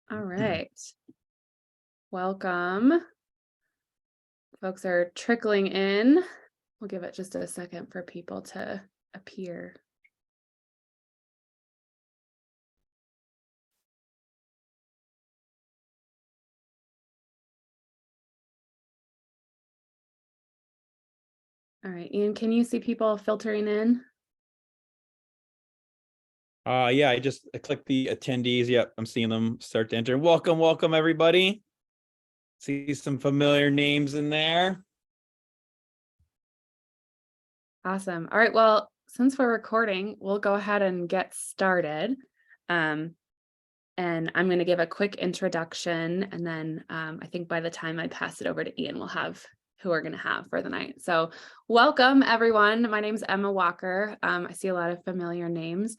All right. Welcome. Folks are trickling in. We'll give it just a second for people to appear. All right, Ian, can you see people filtering in? Yeah, I clicked the attendees. Yep, I'm seeing them start to enter. Welcome, everybody. See some familiar names in there. Awesome. All right, well, since we're recording, we'll go ahead and get started. And I'm going to give a quick introduction, and then I think by the time I pass it over to Ian, we'll have who we're going to have for the night. So welcome, everyone. My name's Emma Walker. I see a lot of familiar names.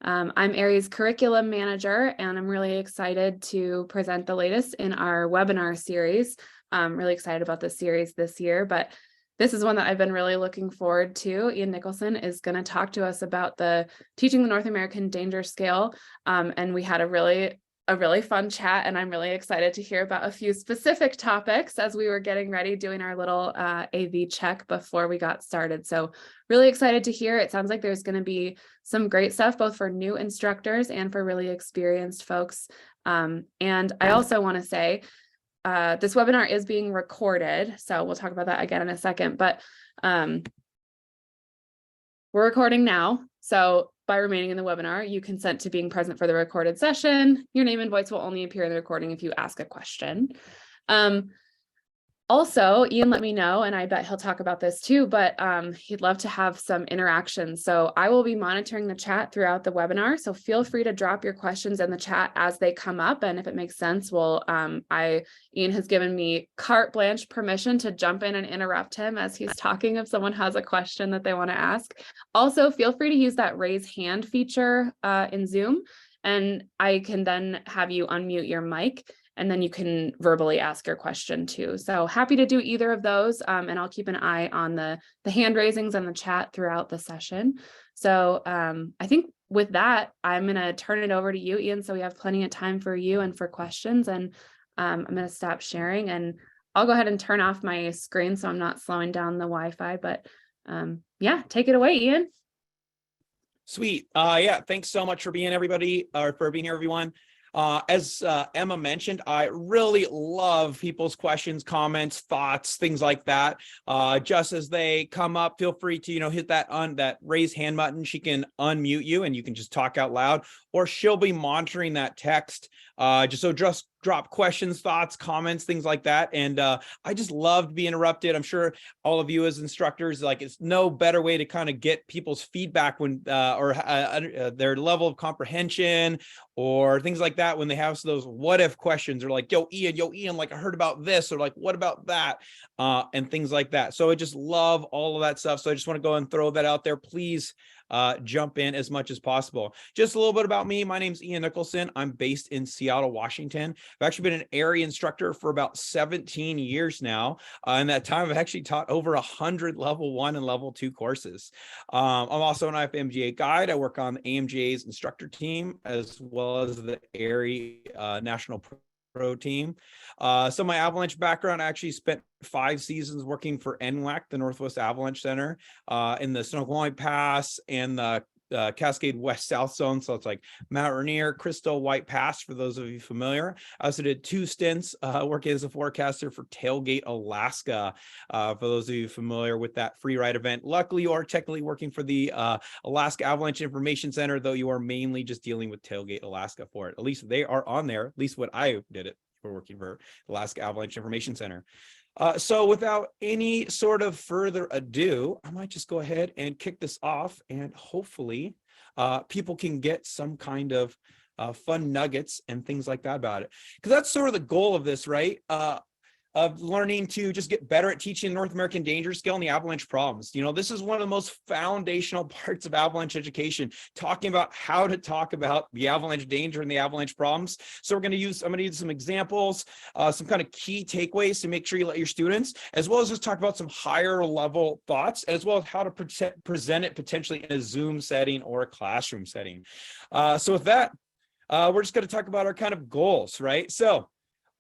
I'm AIARE's curriculum manager, and I'm really excited to present the latest in our webinar series. I'm really excited about this series this year, but this is one that I've been really looking forward to. Ian Nicholson is going to talk to us about the teaching the North American danger scale, and we had a really fun chat, and I'm really excited to hear about a few specific topics as we were getting ready doing our little AV check before we got started. So really excited to hear. It sounds like there's going to be some great stuff both for new instructors and for really experienced folks. And I also want to say this webinar is being recorded, so we'll talk about that again in a second, but we're recording now. So by remaining in the webinar, you consent to being present for the recorded session. Your name and voice will only appear in the recording if you ask a question. Also, Ian let me know, and I bet he'll talk about this too, but he'd love to have some interaction. So I will be monitoring the chat throughout the webinar. So feel free to drop your questions in the chat as they come up. And if it makes sense, Ian has given me carte blanche permission to jump in and interrupt him as he's talking if someone has a question that they want to ask. Also, feel free to use that raise hand feature in Zoom, and I can then have you unmute your mic, and then you can verbally ask your question too. So happy to do either of those. And I'll keep an eye on the hand raisings and the chat throughout the session. So I think with that, I'm going to turn it over to you, Ian, so we have plenty of time for you and for questions. And I'm going to stop sharing, and I'll go ahead and turn off my screen so I'm not slowing down the Wi-Fi. But yeah, take it away, Ian. Sweet. Yeah, thanks so much for being for being here, everyone. As Emma mentioned, I really love people's questions, comments, thoughts, things like that. Just as they come up, feel free to, hit that raise hand button. She can unmute you and you can just talk out loud, or she'll be monitoring that text. Just drop questions, thoughts, comments, things like that. And I just love to be interrupted. I'm sure all of you as instructors, it's no better way to kind of get people's feedback when their level of comprehension or things like that when they have those what if questions, or like, yo Ian, I heard about this, or what about that, and things like that. So I just love all of that stuff. So I just want to go and throw that out there. Please jump in as much as possible. Just a little bit about me. My name's Ian Nicholson. I'm based in Seattle, Washington. I've actually been an AIARE instructor for about 17 years now. In that time, I've actually taught over 100 level 1 and level 2 courses. I'm also an IFMGA guide. I work on the AMGA's instructor team as well as the AIARE National Pro team. So my Avalanche background, I actually spent 5 seasons working for NWAC, the Northwest Avalanche Center, in the Snoqualmie Pass and the Cascade West-South zone. So it's like Mount Rainier, Crystal, White Pass, for those of you familiar. I also did 2 stints working as a forecaster for Tailgate, Alaska, for those of you familiar with that free ride event. Luckily, you are technically working for the Alaska Avalanche Information Center, though you are mainly just dealing with Tailgate, Alaska for it. At least they are on there, at least what I did it for, working for Alaska Avalanche Information Center. So without any sort of further ado, I might just go ahead and kick this off, and hopefully people can get some kind of fun nuggets and things like that about it. Because that's sort of the goal of this, right? Of learning to just get better at teaching North American danger scale and the avalanche problems. This is one of the most foundational parts of avalanche education, talking about how to talk about the avalanche danger and the avalanche problems. So I'm going to use some examples, some kind of key takeaways to make sure you let your students, as well as just talk about some higher level thoughts, as well as how to present it potentially in a Zoom setting or a classroom setting. So with that, we're just going to talk about our kind of goals, right? So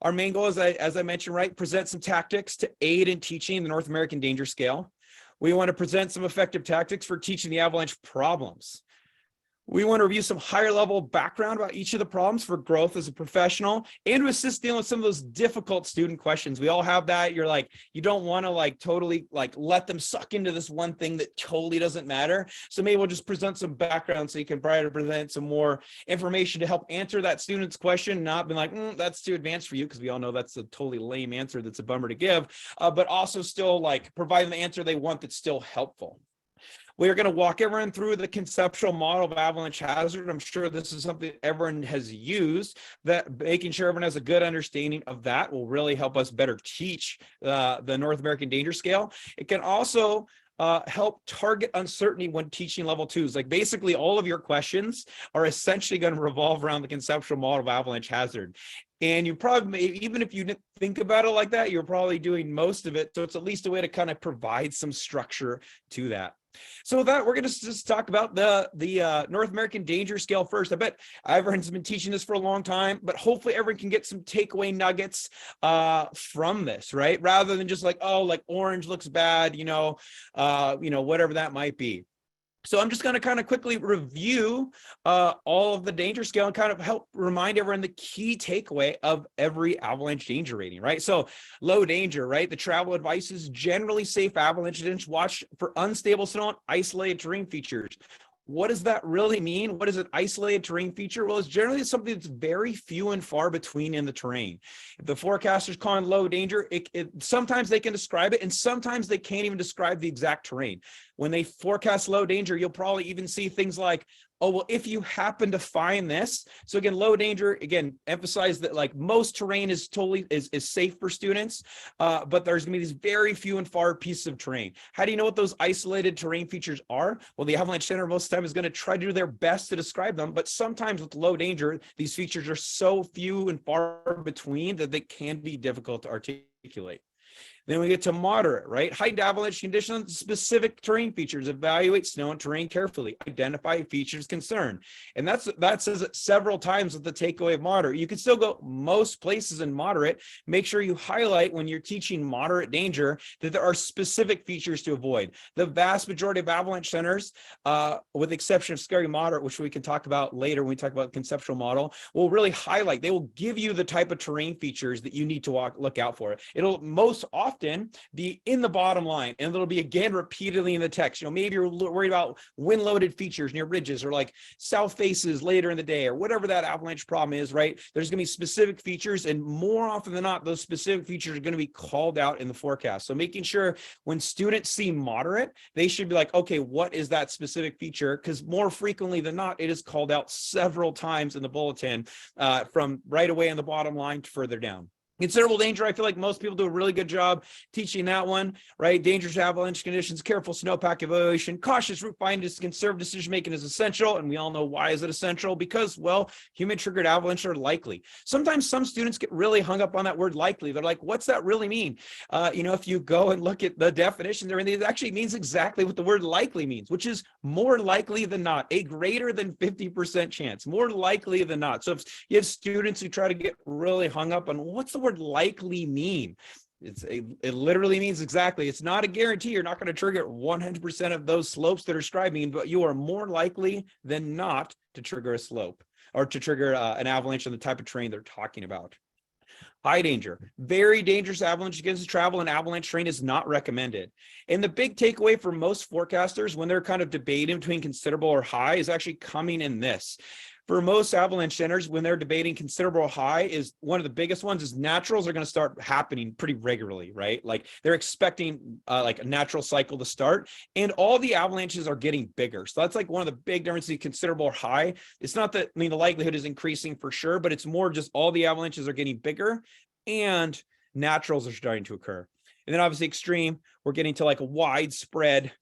our main goal is, as I mentioned, right, present some tactics to aid in teaching the North American danger scale. We want to present some effective tactics for teaching the avalanche problems. We want to review some higher level background about each of the problems for growth as a professional and to assist dealing with some of those difficult student questions. We all have that. You're like, you don't want to like totally like let them suck into this one thing that totally doesn't matter. So maybe we'll just present some background so you can try to present some more information to help answer that student's question, not be like, that's too advanced for you, because we all know that's a totally lame answer that's a bummer to give, but also still like providing the answer they want that's still helpful. We're going to walk everyone through the conceptual model of avalanche hazard. I'm sure this is something everyone has used, that making sure everyone has a good understanding of that will really help us better teach the North American danger scale. It can also help target uncertainty when teaching level 2s. Like basically all of your questions are essentially going to revolve around the conceptual model of avalanche hazard. And you probably, even if you didn't think about it like that, you're probably doing most of it. So it's at least a way to kind of provide some structure to that. So with that, we're going to just talk about the North American danger scale first. I bet everyone's been teaching this for a long time, but hopefully everyone can get some takeaway nuggets from this, right? Rather than just like, oh, like orange looks bad, whatever that might be. So I'm just going to kind of quickly review all of the danger scale and kind of help remind everyone the key takeaway of every avalanche danger rating, right? So low danger, right? The travel advice is generally safe avalanche events. Watch for unstable snow and isolated terrain features. What does that really mean? What is an isolated terrain feature? Well, it's generally something that's very few and far between in the terrain. If the forecasters call it low danger, sometimes they can describe it, and sometimes they can't even describe the exact terrain. When they forecast low danger, you'll probably even see things like, oh, well, if you happen to find this. So again, low danger, again, emphasize that like most terrain is totally is safe for students, but there's gonna be these very few and far pieces of terrain. How do you know what those isolated terrain features are? Well, the Avalanche Center most of the time is gonna try to do their best to describe them, but sometimes with low danger, these features are so few and far between that they can be difficult to articulate. Then we get to moderate, right? Heightened avalanche conditions, specific terrain features, evaluate snow and terrain carefully, identify features concern. And that says it several times with the takeaway of moderate. You can still go most places in moderate. Make sure you highlight when you're teaching moderate danger that there are specific features to avoid. The vast majority of avalanche centers, with the exception of scary moderate, which we can talk about later when we talk about the conceptual model, will really highlight. They will give you the type of terrain features that you need to look out for. It'll most often be in the bottom line, and it'll be again repeatedly in the text. Maybe you're worried about wind-loaded features near ridges, or like south faces later in the day, or whatever that avalanche problem is, right? There's going to be specific features, and more often than not, those specific features are going to be called out in the forecast. So making sure when students see moderate, they should be like, okay, what is that specific feature? Because more frequently than not, it is called out several times in the bulletin, from right away in the bottom line to further down. Considerable danger, I feel like most people do a really good job teaching that one, right? Dangerous avalanche conditions, careful snowpack evaluation, cautious route finding, conservative decision-making is essential. And we all know why is it essential? Because, well, human-triggered avalanches are likely. Sometimes some students get really hung up on that word likely. They're like, what's that really mean? If you go and look at the definition there, it actually means exactly what the word likely means, which is more likely than not, a greater than 50% chance, more likely than not. So if you have students who try to get really hung up on what's the word likely mean, it literally means exactly, it's not a guarantee you're not going to trigger 100% of those slopes that are describing, but you are more likely than not to trigger a slope or to trigger an avalanche on the type of terrain they're talking about. High danger, very dangerous avalanche against travel and avalanche terrain is not recommended. And the big takeaway for most forecasters when they're kind of debating between considerable or high is actually coming in this. For most avalanche centers, when they're debating considerable or high, is one of the biggest ones is naturals are going to start happening pretty regularly, right? Like they're expecting like a natural cycle to start, and all the avalanches are getting bigger. So that's like one of the big differences in considerable or high. It's not that, the likelihood is increasing for sure, but it's more just all the avalanches are getting bigger and naturals are starting to occur. And then obviously extreme, we're getting to like a widespread,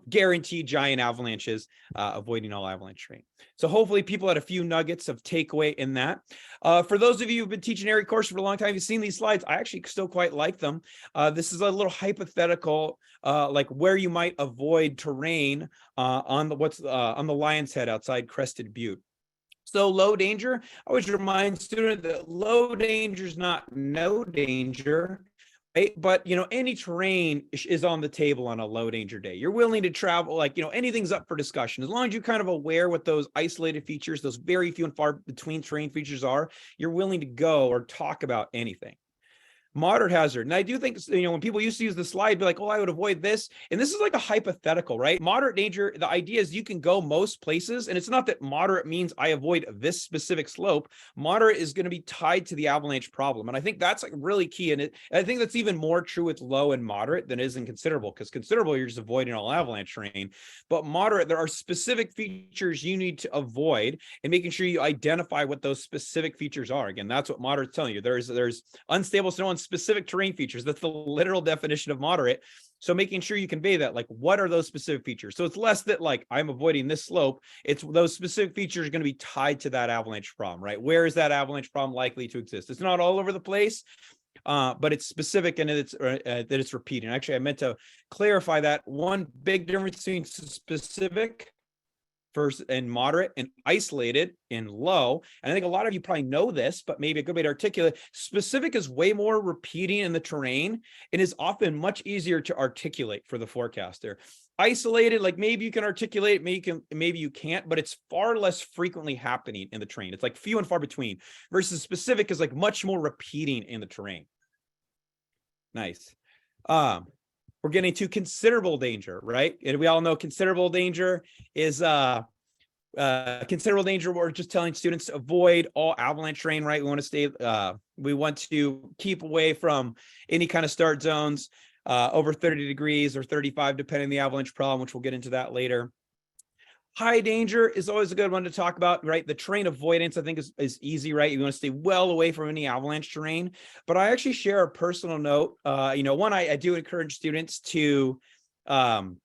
guaranteed giant avalanches, avoiding all avalanche terrain. So hopefully people had a few nuggets of takeaway in that. For those of you who've been teaching AIARE course for a long time, you've seen these slides. I actually still quite like them. This is a little hypothetical, like where you might avoid terrain on the Lion's Head outside Crested Butte. So low danger, I always remind students that low danger is not no danger, right? But, any terrain is on the table on a low danger day. You're willing to travel, like, anything's up for discussion. As long as you're kind of aware what those isolated features, those very few and far between terrain features are, you're willing to go or talk about anything. Moderate hazard. And I do think, when people used to use the slide, be like, oh, I would avoid this. And this is like a hypothetical, right? Moderate danger, the idea is you can go most places. And it's not that moderate means I avoid this specific slope. Moderate is going to be tied to the avalanche problem. And I think that's like really key. And I think that's even more true with low and moderate than it is in considerable, because considerable, you're just avoiding all avalanche terrain. But moderate, there are specific features you need to avoid, and making sure you identify what those specific features are. Again, that's what moderate is telling you. There's unstable snow and specific terrain features. That's the literal definition of moderate. So making sure you convey that, like, what are those specific features? So it's less that like I'm avoiding this slope. It's those specific features are going to be tied to that avalanche problem, right? Where is that avalanche problem likely to exist? It's not all over the place, but it's specific and that it's repeating. Actually, I meant to clarify that one big difference between specific first and moderate and isolated and low. And I think a lot of you probably know this, but maybe a good way to articulate. Specific is way more repeating in the terrain and is often much easier to articulate for the forecaster. Isolated, like maybe you can articulate, maybe you can't, but it's far less frequently happening in the terrain. It's like few and far between, versus specific is like much more repeating in the terrain. Nice. We're getting to considerable danger, right? And we all know considerable danger is considerable danger. We're just telling students to avoid all avalanche terrain, right? We want to keep away from any kind of start zones over 30 degrees or 35, depending on the avalanche problem, which we'll get into that later. High danger is always a good one to talk about, right? The terrain avoidance, I think, is easy, right? You want to stay well away from any avalanche terrain. But I actually share a personal note. One, I do encourage students to, consider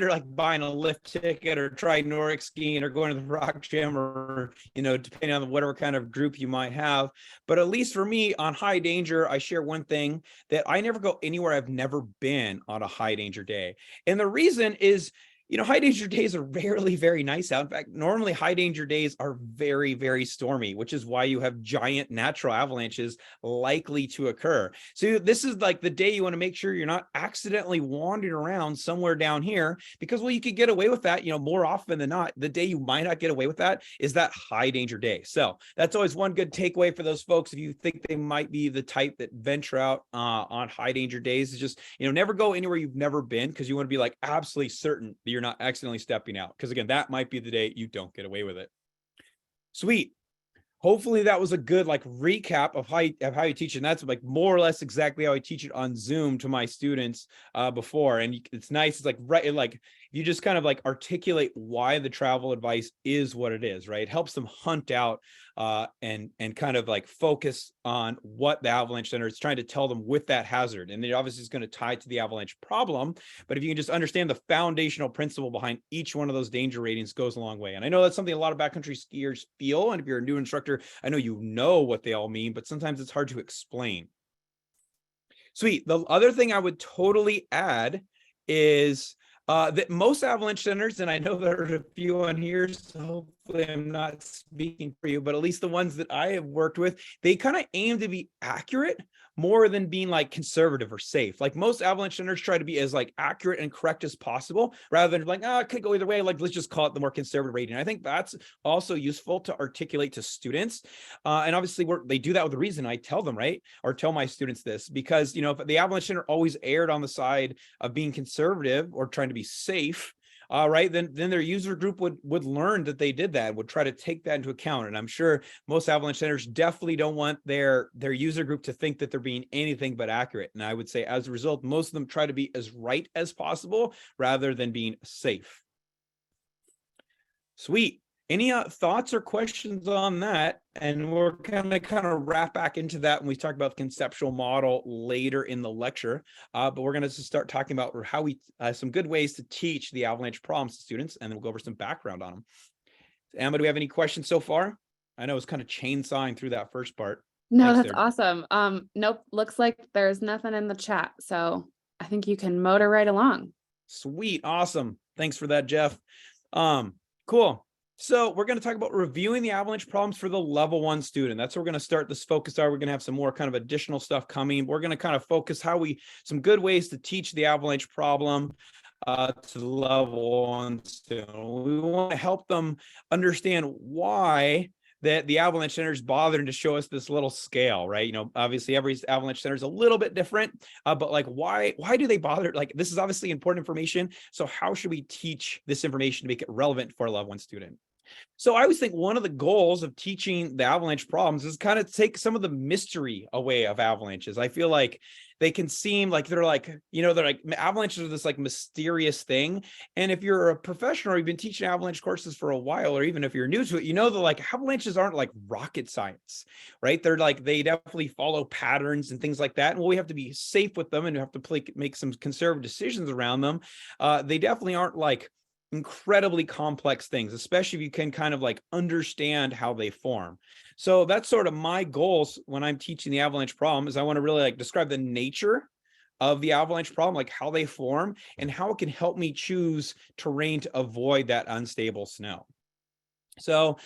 like buying a lift ticket or try Nordic skiing or going to the rock gym or, depending on whatever kind of group you might have. But at least for me on high danger, I share one thing, that I never go anywhere I've never been on a high danger day. And the reason is, high danger days are rarely very nice out. In fact, normally high danger days are very, very stormy, which is why you have giant natural avalanches likely to occur. So this is like the day you want to make sure you're not accidentally wandering around somewhere down here, because, well, you could get away with that, more often than not. The day you might not get away with that is that high danger day. So that's always one good takeaway for those folks. If you think they might be the type that venture out on high danger days, is just, never go anywhere you've never been, because you want to be like absolutely certain that you're not accidentally stepping out, because again, that might be the day you don't get away with it. Sweet. Hopefully that was a good like recap of how you teach it. And that's like more or less exactly how I teach it on Zoom to my students before. And it's nice. It's like, right, like you just kind of like articulate why the travel advice is what it is, right? It helps them hunt out and kind of like focus on what the avalanche center is trying to tell them with that hazard. And it obviously is going to tie to the avalanche problem. But if you can just understand the foundational principle behind each one of those danger ratings, goes a long way. And I know that's something a lot of backcountry skiers feel. And if you're a new instructor, I know you know what they all mean, but sometimes it's hard to explain. Sweet. The other thing I would totally add is that most avalanche centers, and I know there are a few on here, so hopefully I'm not speaking for you, but at least the ones that I have worked with, they kind of aim to be accurate more than being like conservative or safe. Like most avalanche centers try to be as like accurate and correct as possible, rather than like, it could go either way. Like, let's just call it the more conservative rating. I think that's also useful to articulate to students. And obviously they do that with a reason. I tell them, right, or tell my students this, because, if the avalanche center always erred on the side of being conservative or trying to be safe, right, then their user group would learn that they did that, would try to take that into account. And I'm sure most avalanche centers definitely don't want their user group to think that they're being anything but accurate. And I would say as a result, most of them try to be as right as possible rather than being safe. Sweet. Any thoughts or questions on that? And we're kind of wrap back into that when we talk about the conceptual model later in the lecture. But we're going to start talking about how we some good ways to teach the avalanche problems to students, and then we'll go over some background on them. Emma, do we have any questions so far? I know it's kind of chainsawing through that first part. No, Thanks, that's awesome. Nope, looks like there's nothing in the chat, so I think you can motor right along. Sweet, awesome. Thanks for that, Jeff. Cool. So we're going to talk about reviewing the avalanche problems for the level 1 student. That's where we're going to start this focus hour. We're going to have some more kind of additional stuff coming. We're going to kind of focus some good ways to teach the avalanche problem to the level 1 student. We want to help them understand why that the avalanche center is bothering to show us this little scale, right? You know, obviously every avalanche center is a little bit different, but like why do they bother? Like, this is obviously important information. So how should we teach this information to make it relevant for a level 1 student? So I always think one of the goals of teaching the avalanche problems is kind of take some of the mystery away of avalanches. I feel like they can seem like they're like, avalanches are this like mysterious thing. And if you're a professional or you've been teaching avalanche courses for a while, or even if you're new to it, you know that like avalanches aren't like rocket science, right? They're like, they definitely follow patterns and things like that. And we have to be safe with them and have to make some conservative decisions around them. They definitely aren't like incredibly complex things, especially if you can kind of like understand how they form. So that's sort of my goals when I'm teaching the avalanche problem, is I want to really like describe the nature of the avalanche problem, like how they form and how it can help me choose terrain to avoid that unstable snow. So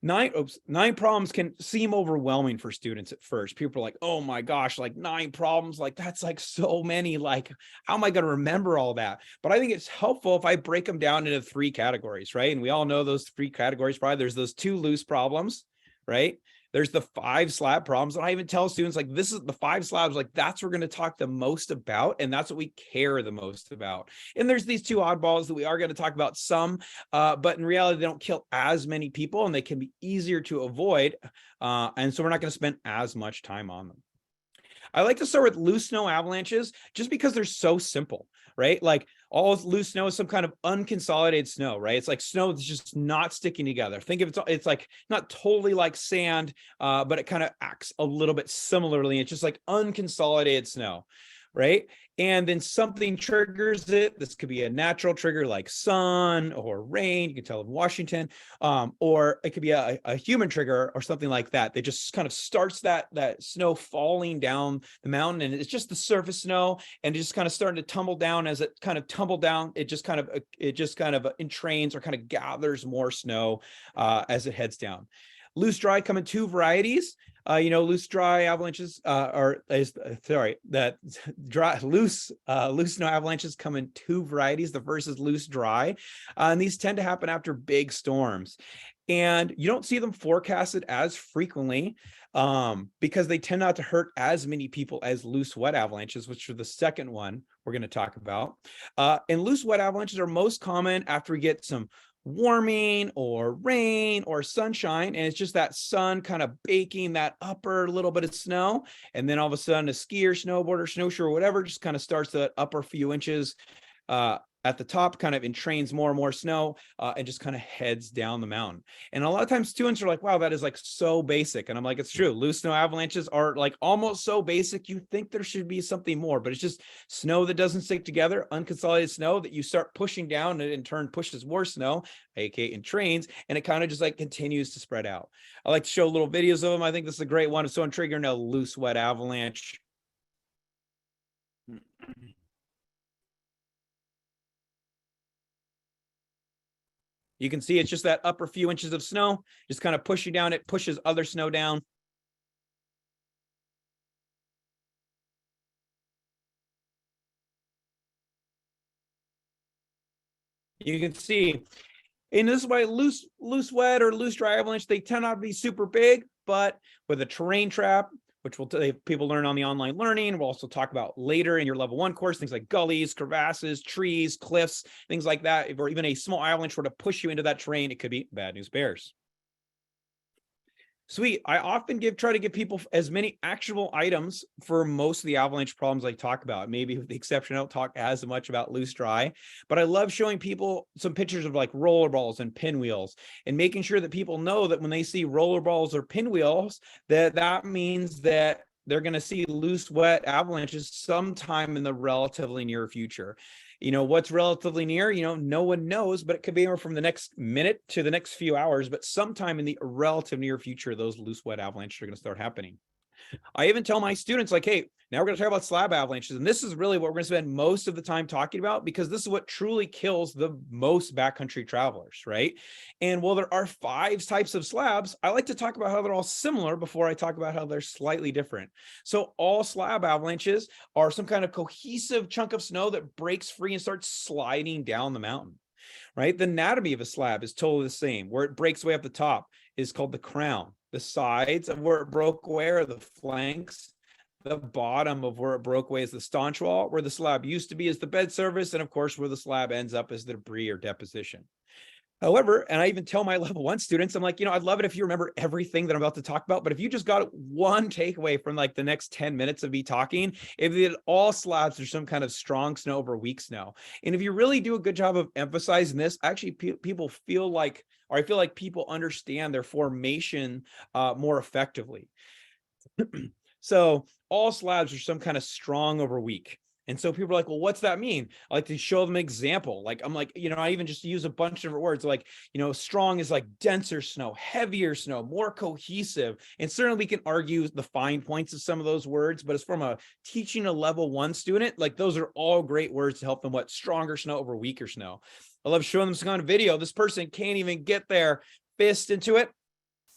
nine problems can seem overwhelming for students at first. People are like, oh my gosh, like 9 problems, like that's like so many, like how am I going to remember all that? But I think it's helpful if I break them down into 3 categories, right? And we all know those 3 categories. Probably there's those 2 loose problems, right? There's the 5 slab problems. And I even tell students, like, this is the 5 slabs, like that's what we're going to talk the most about. And that's what we care the most about. And there's these 2 oddballs that we are going to talk about some, but in reality, they don't kill as many people and they can be easier to avoid. And so we're not going to spend as much time on them. I like to start with loose snow avalanches just because they're so simple, right? Like all loose snow is some kind of unconsolidated snow, right? It's like snow that's just not sticking together. Think of it's like not totally like sand, but it kind of acts a little bit similarly. It's just like unconsolidated snow, right? And then something triggers it. This could be a natural trigger like sun or rain. You can tell in Washington, or it could be a human trigger or something like that. That just kind of starts that snow falling down the mountain, and it's just the surface snow, and it's just kind of starting to tumble down. As it kind of tumbled down, it just kind of entrains or kind of gathers more snow as it heads down. Loose dry come in 2 varieties. Loose dry avalanches loose snow avalanches come in 2 varieties. The first is loose dry, and these tend to happen after big storms. And you don't see them forecasted as frequently because they tend not to hurt as many people as loose wet avalanches, which are the second one we're going to talk about. And loose wet avalanches are most common after we get some warming or rain or sunshine, and it's just that sun kind of baking that upper little bit of snow, and then all of a sudden a skier, snowboarder, snowshoer, whatever, just kind of starts that upper few inches at the top, kind of entrains more and more snow, and just kind of heads down the mountain. And a lot of times students are like, wow, that is like so basic. And I'm like, it's true. Loose snow avalanches are like almost so basic. You think there should be something more, but it's just snow that doesn't stick together, unconsolidated snow that you start pushing down, and in turn pushes more snow, aka entrains, and it kind of just like continues to spread out. I like to show little videos of them. I think this is a great one. So I'm triggering a loose wet avalanche. You can see it's just that upper few inches of snow, just kind of pushing down. It pushes other snow down. You can see, and this is why loose wet or loose dry avalanche, they tend not to be super big, but with a terrain trap, which people learn on the online learning. We'll also talk about later in your level 1 course, things like gullies, crevasses, trees, cliffs, things like that. Or even a small avalanche were to push you into that terrain, it could be bad news bears. Sweet. I often try to give people as many actionable items for most of the avalanche problems I talk about. Maybe with the exception, I don't talk as much about loose dry, but I love showing people some pictures of like roller balls and pinwheels, and making sure that people know that when they see roller balls or pinwheels, that means that they're going to see loose wet avalanches sometime in the relatively near future. What's relatively near, no one knows, but it could be anywhere from the next minute to the next few hours, but sometime in the relative near future, those loose wet avalanches are going to start happening. I even tell my students like, hey, now we're going to talk about slab avalanches. And this is really what we're going to spend most of the time talking about, because this is what truly kills the most backcountry travelers, right? And while there are 5 types of slabs, I like to talk about how they're all similar before I talk about how they're slightly different. So all slab avalanches are some kind of cohesive chunk of snow that breaks free and starts sliding down the mountain, right? The anatomy of a slab is totally the same. Where it breaks way up the top is called the crown. The sides of where it broke away are the flanks. The bottom of where it broke away is the staunch wall. Where the slab used to be is the bed surface. And of course, where the slab ends up is the debris or deposition. However, and I even tell my level 1 students, I'm like, I'd love it if you remember everything that I'm about to talk about, but if you just got one takeaway from like the next 10 minutes of me talking, if it all slabs are some kind of strong snow over weak snow. And if you really do a good job of emphasizing this, actually people feel like, or I feel like people understand their formation more effectively. So all slabs are some kind of strong over weak. And so people are like, well, what's that mean? I like to show them an example. Like, I'm like, I even just use a bunch of different words. Like, strong is like denser snow, heavier snow, more cohesive. And certainly we can argue the fine points of some of those words, but as from a teaching a level 1 student, like those are all great words to help them stronger snow over weaker snow. I love showing them some kind of video. This person can't even get their fist into it,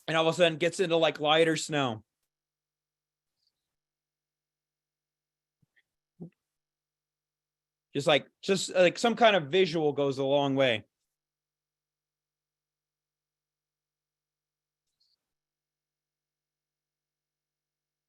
and all of a sudden gets into like lighter snow. Just like some kind of visual goes a long way.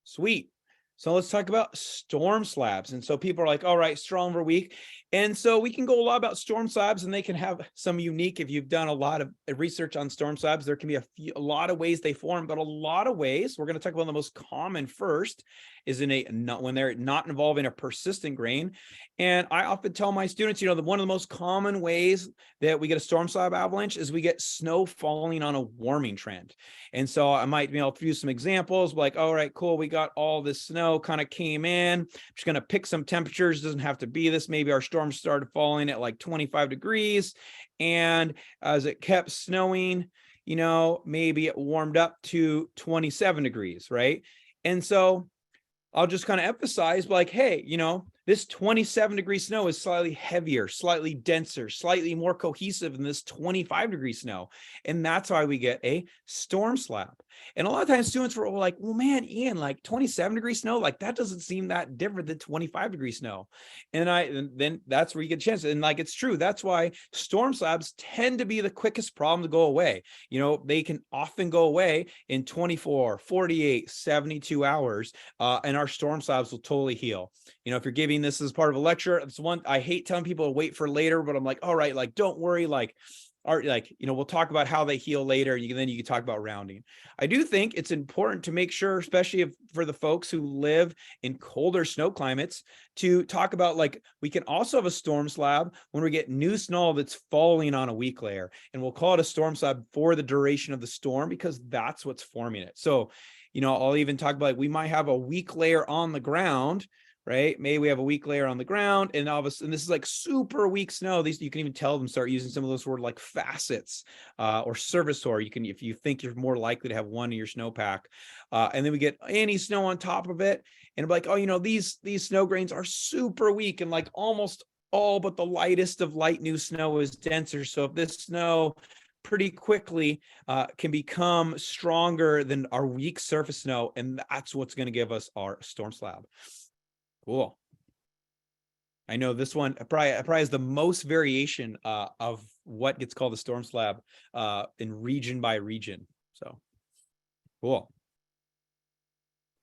Sweet. So let's talk about storm slabs. And so people are like, all right, strong over weak. And so we can go a lot about storm slabs, and they can have some unique, if you've done a lot of research on storm slabs, there can be a lot of ways they form, but a lot of ways, we're going to talk about the most common first is when they're not involving a persistent grain. And I often tell my students, one of the most common ways that we get a storm slab avalanche is we get snow falling on a warming trend. And so I might be able to use some examples like, all right, cool, we got all this snow kind of came in. I'm just going to pick some temperatures. It doesn't have to be this. Maybe our storm started falling at like 25 degrees. And as it kept snowing, maybe it warmed up to 27 degrees, right? And so I'll just kind of emphasize like, hey, this 27-degree snow is slightly heavier, slightly denser, slightly more cohesive than this 25-degree snow. And that's why we get a storm slab. And a lot of times students were like, well, man, Ian, like 27-degree snow, like that doesn't seem that different than 25-degree snow. And then that's where you get a chance. And like, it's true. That's why storm slabs tend to be the quickest problem to go away. They can often go away in 24, 48, 72 hours. And our storm slabs will totally heal. If you're giving this as part of a lecture, it's one I hate telling people to wait for later, but I'm like, all right, like, don't worry. We'll talk about how they heal later. Then you can talk about rounding. I do think it's important to make sure, especially for the folks who live in colder snow climates, to talk about like, we can also have a storm slab when we get new snow that's falling on a weak layer, and we'll call it a storm slab for the duration of the storm, because that's what's forming it. So, I'll even talk about, like, we might have a weak layer on the ground, right? Maybe we have a weak layer on the ground, and all of a sudden, this is like super weak snow. These, you can even tell them start using some of those words like facets or servitor. You can, if you think you're more likely to have one in your snowpack, and then we get any snow on top of it, and like, oh, these snow grains are super weak, and like almost all but the lightest of light new snow is denser. So if this snow pretty quickly can become stronger than our weak surface snow, and that's what's going to give us our storm slab. Cool. I know this one probably has the most variation of what gets called a storm slab in region by region. So cool.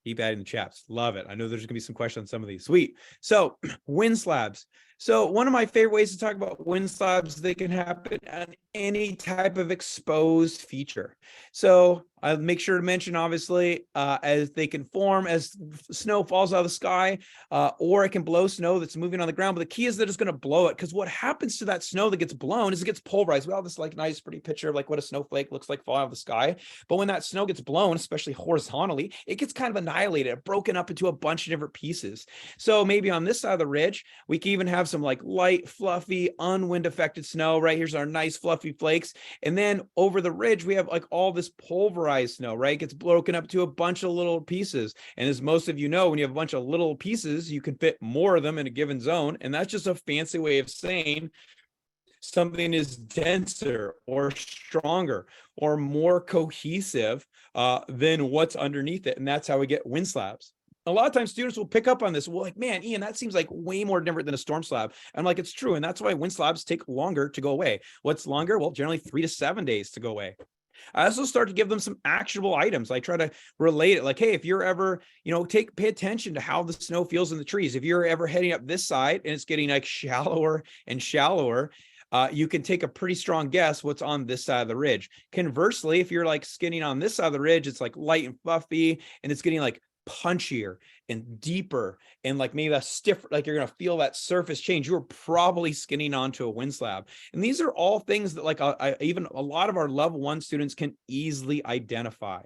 Keep adding the chats. Love it. I know there's going to be some questions on some of these. Sweet. So wind slabs. So one of my favorite ways to talk about wind slabs, they can happen on any type of exposed feature. So I'll make sure to mention, obviously, as they can form as snow falls out of the sky, or it can blow snow that's moving on the ground. But the key is that it's going to blow it, because what happens to that snow that gets blown is it gets pulverized. We have this like nice, pretty picture of like what a snowflake looks like falling out of the sky. But when that snow gets blown, especially horizontally, it gets kind of annihilated, broken up into a bunch of different pieces. So maybe on this side of the ridge, we can even have have some like light, fluffy, unwind affected snow. Right here's our nice fluffy flakes. And then over the ridge, we have like all this pulverized snow, right? It gets broken up to a bunch of little pieces. And as most of you know, when you have a bunch of little pieces, you can fit more of them in a given zone. And that's just a fancy way of saying something is denser or stronger or more cohesive than what's underneath it. And that's how we get wind slabs. A lot of times students will pick up on this. Well, like, man, Ian, that seems like way more different than a storm slab. And I'm like, it's true. And that's why wind slabs take longer to go away. What's longer? Well, generally 3 to 7 days to go away. I also start to give them some actionable items. I try to relate it like, hey, if you're ever, pay attention to how the snow feels in the trees. If you're ever heading up this side and it's getting like shallower and shallower, you can take a pretty strong guess what's on this side of the ridge. Conversely, if you're like skinning on this side of the ridge, it's like light and fluffy and it's getting like punchier and deeper and like maybe a stiff, like you're going to feel that surface change. You're probably skinning onto a wind slab. And these are all things that like even a lot of our level 1 students can easily identify.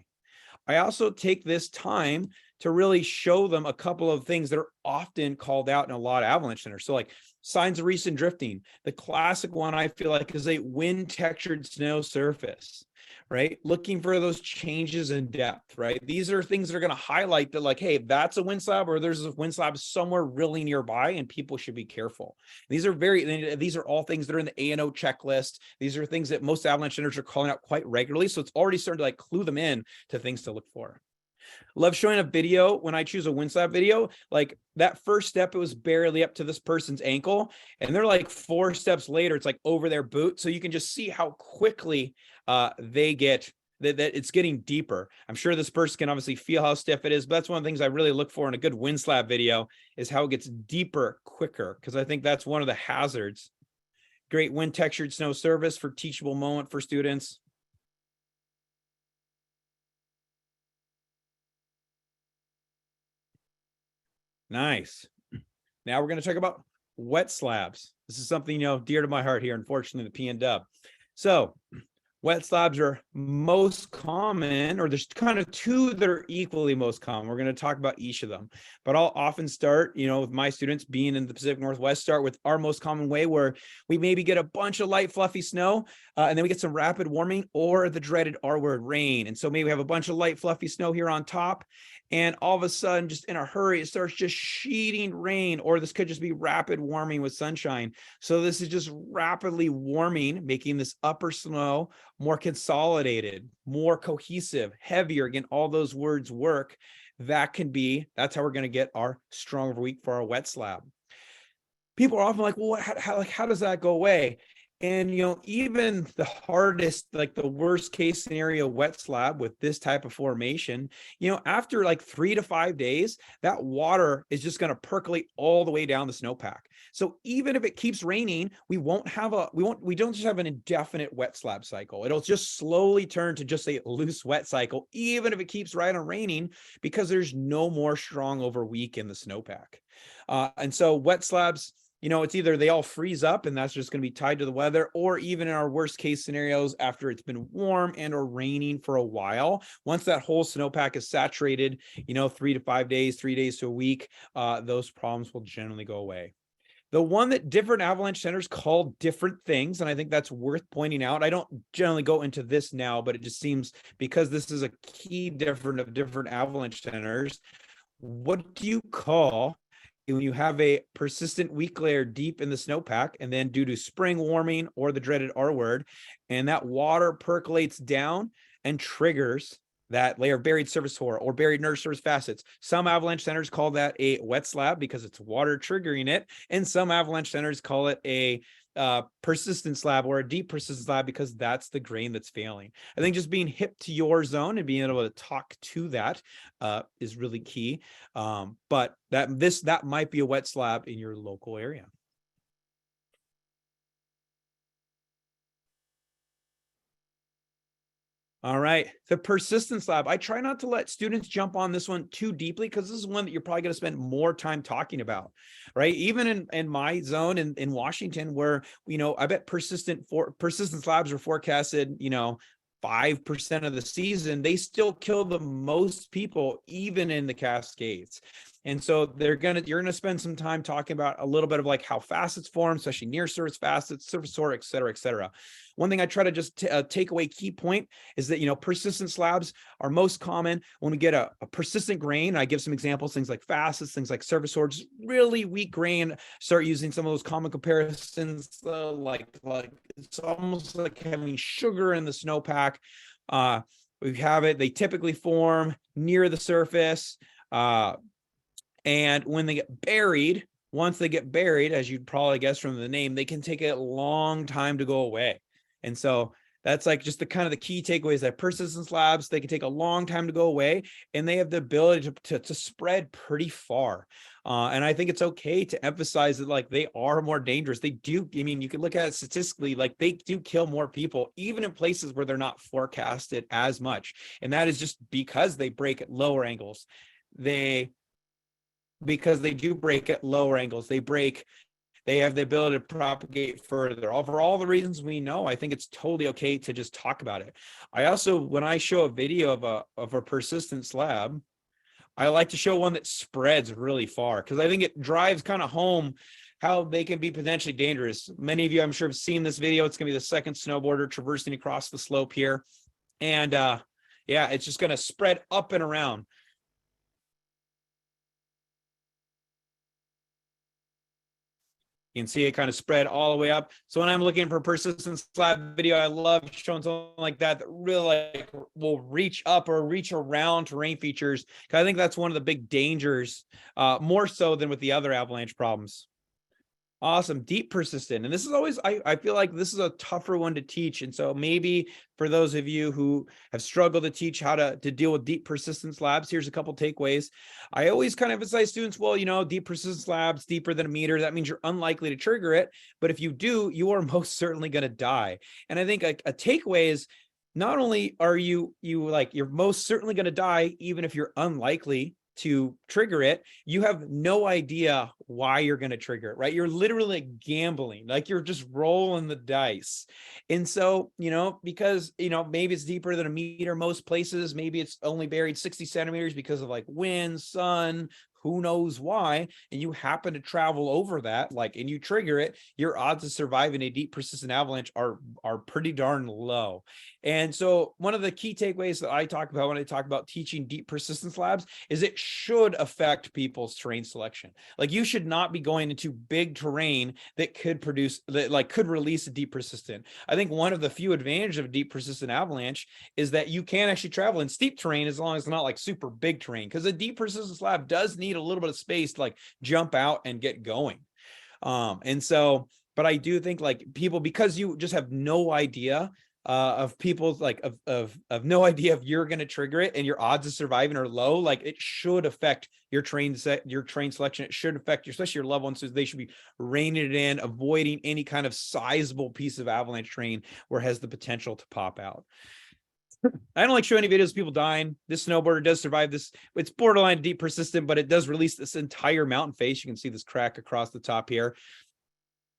I also take this time to really show them a couple of things that are often called out in a lot of avalanche centers. So like signs of recent drifting. The classic one I feel like is a wind textured snow surface, right? Looking for those changes in depth, right? These are things that are going to highlight that like, hey, that's a wind slab or there's a wind slab somewhere really nearby and people should be careful. These are all things that are in the A&O checklist. These are things that most avalanche centers are calling out quite regularly. So it's already starting to like clue them in to things to look for. Love showing a video when I choose a wind slab video, like that first step, it was barely up to this person's ankle. And they're like 4 steps later, it's like over their boot. So you can just see how quickly they get that it's getting deeper. I'm sure this person can obviously feel how stiff it is, but that's one of the things I really look for in a good wind slab video is how it gets deeper quicker. Cause I think that's one of the hazards. Great wind textured snow surface for teachable moment for students. Nice. Now we're going to talk about wet slabs. This is something, dear to my heart here, unfortunately, the PNW. So wet slabs are most common, or there's kind of 2 that are equally most common. We're going to talk about each of them, but I'll often start, with my students being in the Pacific Northwest, start with our most common way where we maybe get a bunch of light, fluffy snow, and then we get some rapid warming or the dreaded R word rain. And so maybe we have a bunch of light, fluffy snow here on top. And all of a sudden, just in a hurry, it starts just sheeting rain, or this could just be rapid warming with sunshine. So this is just rapidly warming, making this upper snow more consolidated, more cohesive, heavier. Again, all those words work. That's how we're going to get our strong over weak for our wet slab. People are often like, well, how does that go away? And, even the hardest, like the worst case scenario wet slab with this type of formation, after like 3 to 5 days, that water is just going to percolate all the way down the snowpack. So even if it keeps raining, we don't just have an indefinite wet slab cycle. It'll just slowly turn to just a loose wet cycle, even if it keeps right on raining, because there's no more strong over weak in the snowpack. And so wet slabs, it's either they all freeze up and that's just going to be tied to the weather, or even in our worst case scenarios, after it's been warm and or raining for a while, once that whole snowpack is saturated, 3 to 5 days, 3 days to a week, those problems will generally go away. The one that different avalanche centers call different things, and I think that's worth pointing out. I don't generally go into this now, but it just seems because this is a key different of different avalanche centers. What do you call when you have a persistent weak layer deep in the snowpack, and then due to spring warming or the dreaded R word, and that water percolates down and triggers that layer of buried surface core or buried nerve surface facets? Some avalanche centers call that a wet slab because it's water triggering it, and some avalanche centers call it a persistent slab or a deep persistent slab because that's the grain that's failing. I think just being hip to your zone and being able to talk to that is really key. But that might be a wet slab in your local area. All right, the persistent slab. I try not to let students jump on this one too deeply because this is one that you're probably going to spend more time talking about, right? Even in my zone in Washington, where, I bet persistent slabs are forecasted, 5% of the season, they still kill the most people, even in the Cascades. And so you're gonna spend some time talking about a little bit of like how facets form, especially near surface facets, surface soil, et cetera, et cetera. One thing I try to just take away key point is that, persistent slabs are most common when we get a persistent grain. I give some examples, things like facets, things like surface soil, just really weak grain. Start using some of those common comparisons, like it's almost like having sugar in the snowpack. We have it, they typically form near the surface. And when they get buried, once they get buried, as you'd probably guess from the name, they can take a long time to go away. And so that's like just the kind of the key takeaways that persistent slabs, they can take a long time to go away, and they have the ability to spread pretty far. And I think it's okay to emphasize that like they are more dangerous. They do, I mean, you can look at it statistically, like they do kill more people, even in places where they're not forecasted as much. And that is just because they break at lower angles. Because they do break at lower angles, they have the ability to propagate further. For all the reasons we know, I think it's totally okay to just talk about it. I also, when I show a video of a persistent slab, I like to show one that spreads really far, because I think it drives kind of home how they can be potentially dangerous. Many of you, I'm sure, have seen this video. It's going to be the second snowboarder traversing across the slope here. And yeah, it's just going to spread up and around. You can see it kind of spread all the way up. So when I'm looking for persistent slab video, I love showing something like that really like will reach up or reach around terrain features, because I think that's one of the big dangers, more so than with the other avalanche problems. Awesome. Deep persistent. And this is always, I feel like this is a tougher one to teach. And so maybe for those of you who have struggled to teach how to deal with deep persistent slabs, here's a couple takeaways. I always kind of emphasize students, well, deep persistent slabs, deeper than a meter, that means you're unlikely to trigger it. But if you do, you are most certainly going to die. And I think a takeaway is not only are you're most certainly going to die, even if you're unlikely to trigger it, you have no idea why you're going to trigger it, right? You're literally gambling, like you're just rolling the dice. And so, because, maybe it's deeper than a meter most places, maybe it's only buried 60 centimeters because of like wind, sun, who knows why, and you happen to travel over that, and you trigger it, your odds of surviving a deep persistent avalanche are pretty darn low. And so one of the key takeaways that I talk about when I talk about teaching deep persistent slabs is it should affect people's terrain selection. Like you should not be going into big terrain that could release a deep persistent. I think one of the few advantages of a deep persistent avalanche is that you can actually travel in steep terrain as long as it's not like super big terrain, because a deep persistent slab does need a little bit of space to like jump out and get going. But I do think people, because you just have no idea of people's of no idea if you're going to trigger it and your odds of surviving are low, it should affect your train selection. It should affect especially your loved ones. So they should be reining it in, avoiding any kind of sizable piece of avalanche terrain where it has the potential to pop out. I don't like showing any videos of people dying. This snowboarder does survive this. It's borderline deep persistent, but it does release this entire mountain face. You can see this crack across the top here.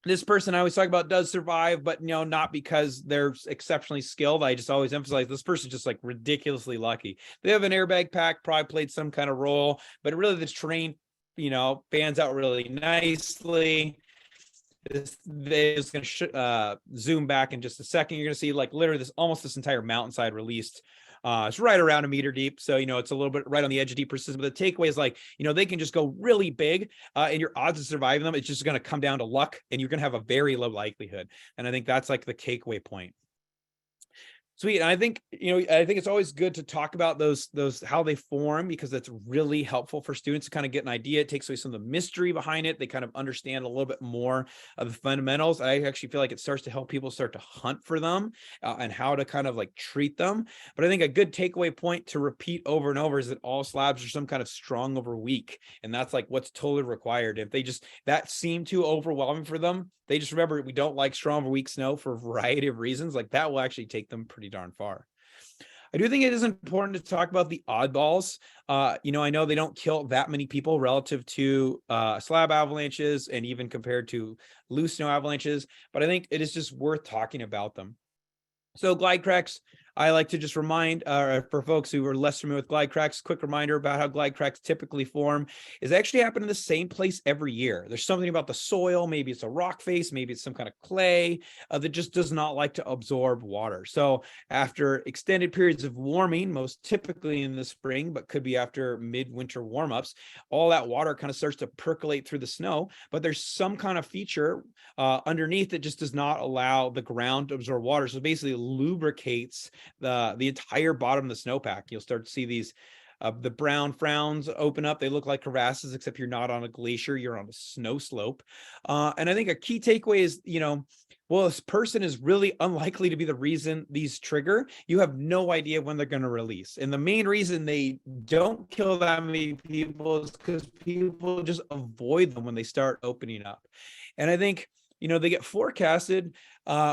This person I always talk about does survive, but not because they're exceptionally skilled. I just always emphasize this person's just ridiculously lucky. They have an airbag pack, probably played some kind of role, but really this terrain, fans out really nicely. This video is going to zoom back in just a second. You're going to see literally this entire mountainside released. It's right around a meter deep. So, it's a little bit right on the edge of deep persistence. But the takeaway is they can just go really big and your odds of surviving them, it's just going to come down to luck and you're going to have a very low likelihood. And I think that's the takeaway point. Sweet. And I think, it's always good to talk about those how they form, because that's really helpful for students to kind of get an idea. It takes away some of the mystery behind it. They kind of understand a little bit more of the fundamentals. I actually feel like it starts to help people start to hunt for them and how to kind of treat them. But I think a good takeaway point to repeat over and over is that all slabs are some kind of strong over weak. And that's what's totally required. If they that seemed too overwhelming for them, they just remember we don't like strong over weak snow for a variety of reasons. That will actually take them pretty darn far. I do think it is important to talk about the oddballs. I know they don't kill that many people relative to slab avalanches and even compared to loose snow avalanches, but I think it is just worth talking about them. So glide cracks, I like to just remind for folks who are less familiar with glide cracks, quick reminder about how glide cracks typically form is they actually happen in the same place every year. There's something about the soil, maybe it's a rock face, maybe it's some kind of clay that just does not like to absorb water. So after extended periods of warming, most typically in the spring, but could be after midwinter warmups, all that water kind of starts to percolate through the snow, but there's some kind of feature underneath that just does not allow the ground to absorb water. So basically lubricates the entire bottom of the snowpack. You'll start to see these the brown frowns open up. They look like crevasses, except you're not on a glacier, you're on a snow slope. And I think a key takeaway is, well, this person is really unlikely to be the reason these trigger. You have no idea when they're going to release. And the main reason they don't kill that many people is because people just avoid them when they start opening up. And I think, they get forecasted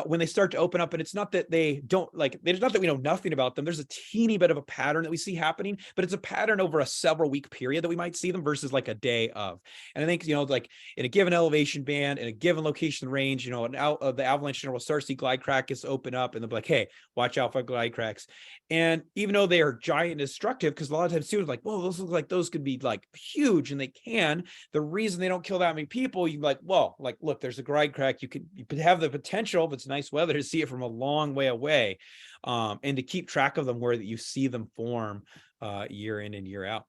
when they start to open up, and it's not that they don't it's not that we know nothing about them. There's a teeny bit of a pattern that we see happening, but it's a pattern over a several week period that we might see them versus like a day of. And I think, like in a given elevation band, in a given location range, the avalanche center will start to see glide cracks open up, and they'll be like, hey, watch out for glide cracks. And even though they are giant and destructive, because a lot of times students are like, whoa, those look like those could be like huge, and they can. The reason they don't kill that many people, you like, well, like, look, there's a glide crack. You could have the potential, if it's nice weather, to see it from a long way away, and to keep track of them where you see them form year in and year out.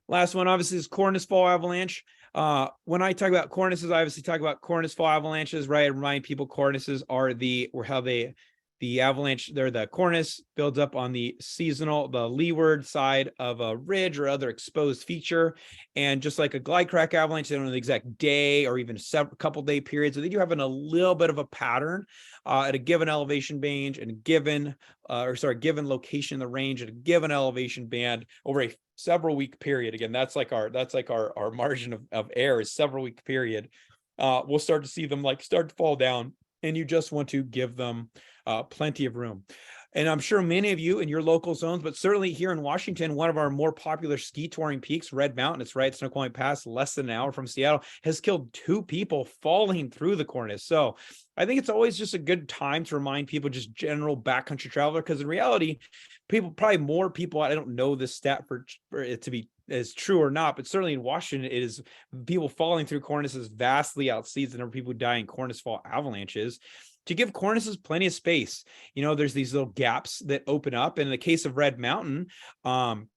Last one, obviously, is cornice fall avalanche. When I talk about cornices, I obviously talk about cornice fall avalanches, right? I remind people cornices are the avalanche, they're the cornice builds up on the leeward side of a ridge or other exposed feature. And just like a glide crack avalanche, they don't know the exact day or even a couple day periods. So they do have a little bit of a pattern at a given elevation range and given location in the range at a given elevation band over a several week period. Again, that's like our margin of error is several week period. We'll start to see them start to fall down, and you just want to give them plenty of room. And I'm sure many of you in your local zones, but certainly here in Washington, one of our more popular ski touring peaks, Red Mountain, it's right at Snoqualmie Pass, less than an hour from Seattle, has killed 2 people falling through the cornice. So I think it's always just a good time to remind people, just general backcountry traveler, because in reality, more people, I don't know this stat for it to be as true or not, but certainly in Washington, it is people falling through cornices vastly outseeds the number of people who die in cornice fall avalanches. To give cornices plenty of space, there's these little gaps that open up. And in the case of Red Mountain, the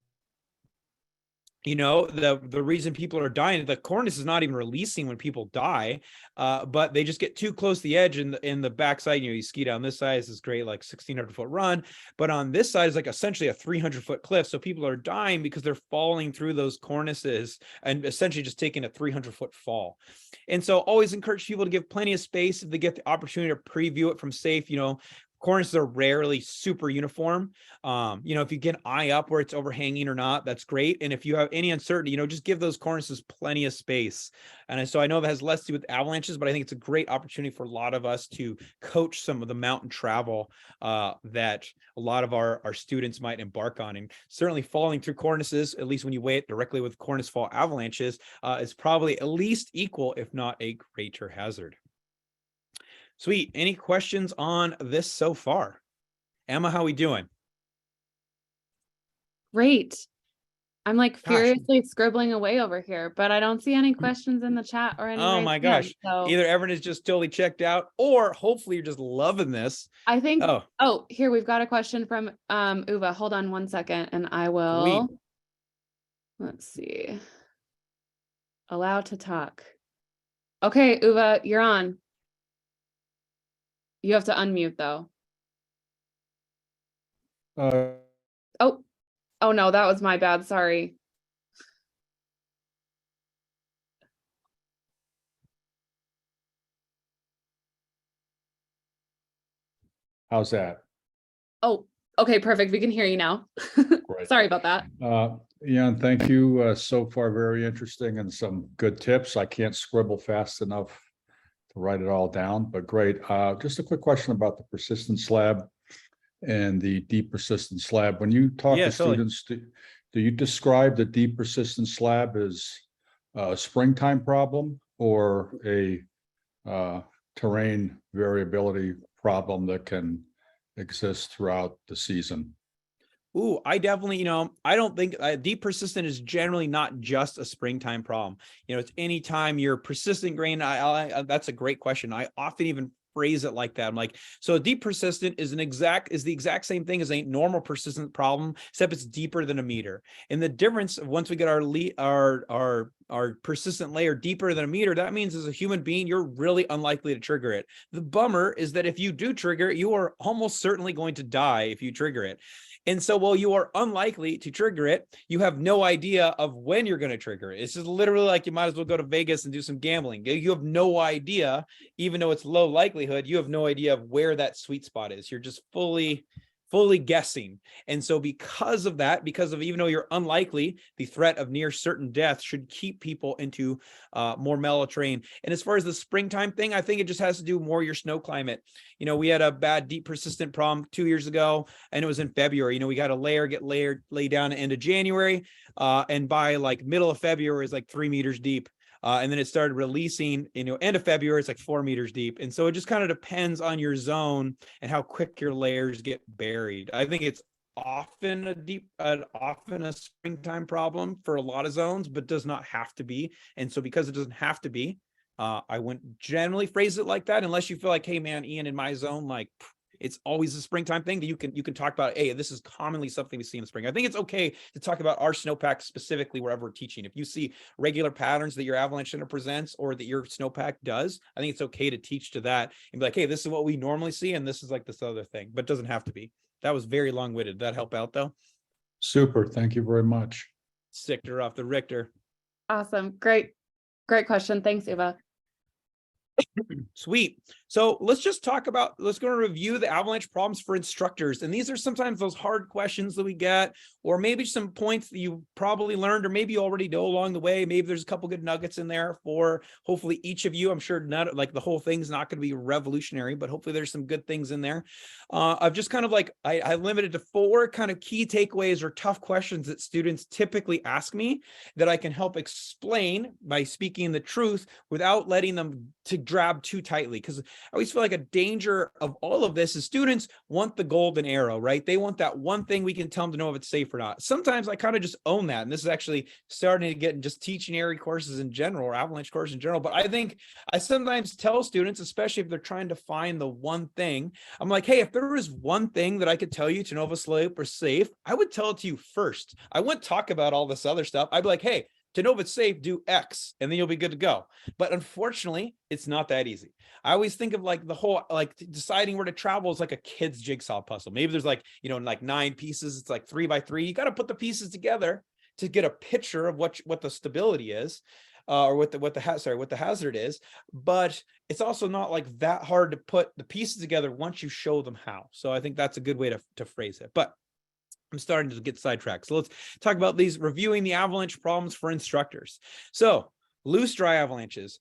reason people are dying, the cornice is not even releasing when people die, but they just get too close to the edge in the backside. You ski down this side, this great 1,600-foot run, but on this side is essentially a 300-foot cliff. So people are dying because they're falling through those cornices and essentially just taking a 300-foot fall. And so always encourage people to give plenty of space if they get the opportunity to preview it from safe. Cornices are rarely super uniform. If you get an eye up where it's overhanging or not, that's great. And if you have any uncertainty, just give those cornices plenty of space. And so I know that has less to do with avalanches, but I think it's a great opportunity for a lot of us to coach some of the mountain travel that a lot of our students might embark on. And certainly falling through cornices, at least when you weigh it directly with cornice fall avalanches, is probably at least equal, if not a greater hazard. Sweet. Any questions on this so far? Emma, how we doing? Great. I'm furiously scribbling away over here, but I don't see any questions in the chat or any. Oh my gosh. So either everyone is just totally checked out, or hopefully you're just loving this. I think, here, we've got a question from Uva. Hold on one second and I will. Sweet. Let's see. Allow to talk. Okay, Uva, you're on. You have to unmute though. Oh no, that was my bad. Sorry. How's that? Oh, okay, perfect. We can hear you now. Sorry about that. Ian, thank you. So far, very interesting and some good tips. I can't scribble fast enough to write it all down, but great. Just a quick question about the persistent slab and the deep persistent slab. When you talk to students, do you describe the deep persistent slab as a springtime problem or a terrain variability problem that can exist throughout the season? Ooh, I definitely, I don't think deep persistent is generally not just a springtime problem. It's anytime you're persistent grain. That's a great question. I often even phrase it like that. I'm like, so deep persistent is the exact same thing as a normal persistent problem, except it's deeper than a meter. And the difference of once we get our persistent layer deeper than a meter, that means as a human being, you're really unlikely to trigger it. The bummer is that if you do trigger it, you are almost certainly going to die if you trigger it. And so while you are unlikely to trigger it, you have no idea of when you're going to trigger it. It's just literally like you might as well go to Vegas and do some gambling. You have no idea, even though it's low likelihood, you have no idea of where that sweet spot is. You're just fully guessing. And so because of that, because of even though you're unlikely, the threat of near certain death should keep people into more mellow terrain. And as far as the springtime thing, I think it just has to do more your snow climate. We had a bad deep persistent problem 2 years ago, and it was in February. We got a layer laid down at the end of January, and by like middle of February is like 3 meters deep. And then it started releasing, end of February, it's like 4 meters deep. And so it just kind of depends on your zone and how quick your layers get buried. I think it's often a springtime problem for a lot of zones, but does not have to be. And so because it doesn't have to be, I wouldn't generally phrase it like that unless you feel like, hey man, Ian, in my zone, like it's always a springtime thing that you can talk about. Hey, this is commonly something we see in the spring. I think it's okay to talk about our snowpack specifically wherever we're teaching. If you see regular patterns that your avalanche center presents or that your snowpack does, I think it's okay to teach to that and be like, hey, this is what we normally see, and this is like this other thing, but it doesn't have to be. That was very long-winded. Did that help out though? Super. Thank you very much. Sichter off the Richter. Awesome. Great question. Thanks, Eva. Sweet. So let's go and review the avalanche problems for instructors. And these are sometimes those hard questions that we get, or maybe some points that you probably learned, or maybe you already know along the way. Maybe there's a couple good nuggets in there for hopefully each of you. I'm sure not like the whole thing's not going to be revolutionary, but hopefully there's some good things in there. I've just kind of like, I limited to 4 kind of key takeaways or tough questions that students typically ask me that I can help explain by speaking the truth without letting them to grab too tightly. Because I always feel like a danger of all of this is students want the golden arrow, right? They want that one thing we can tell them to know if it's safe or not. Sometimes I kind of just own that. And this is actually starting to get in just teaching AIARE courses in general, or avalanche courses in general. But I think I sometimes tell students, especially if they're trying to find the one thing, I'm like, hey, if there was one thing that I could tell you to know if a slope is safe, I would tell it to you first. I wouldn't talk about all this other stuff. I'd be like, hey, to know if it's safe, do X, and then you'll be good to go. But unfortunately, it's not that easy. I always think of like the whole, like deciding where to travel is like a kid's jigsaw puzzle. Maybe there's like, like 9 pieces. It's like 3 by 3. You got to put the pieces together to get a picture of what the stability is, or what the hazard is. But it's also not like that hard to put the pieces together once you show them how. So I think that's a good way to phrase it. But I'm starting to get sidetracked. So let's talk about reviewing the avalanche problems for instructors. So loose dry avalanches.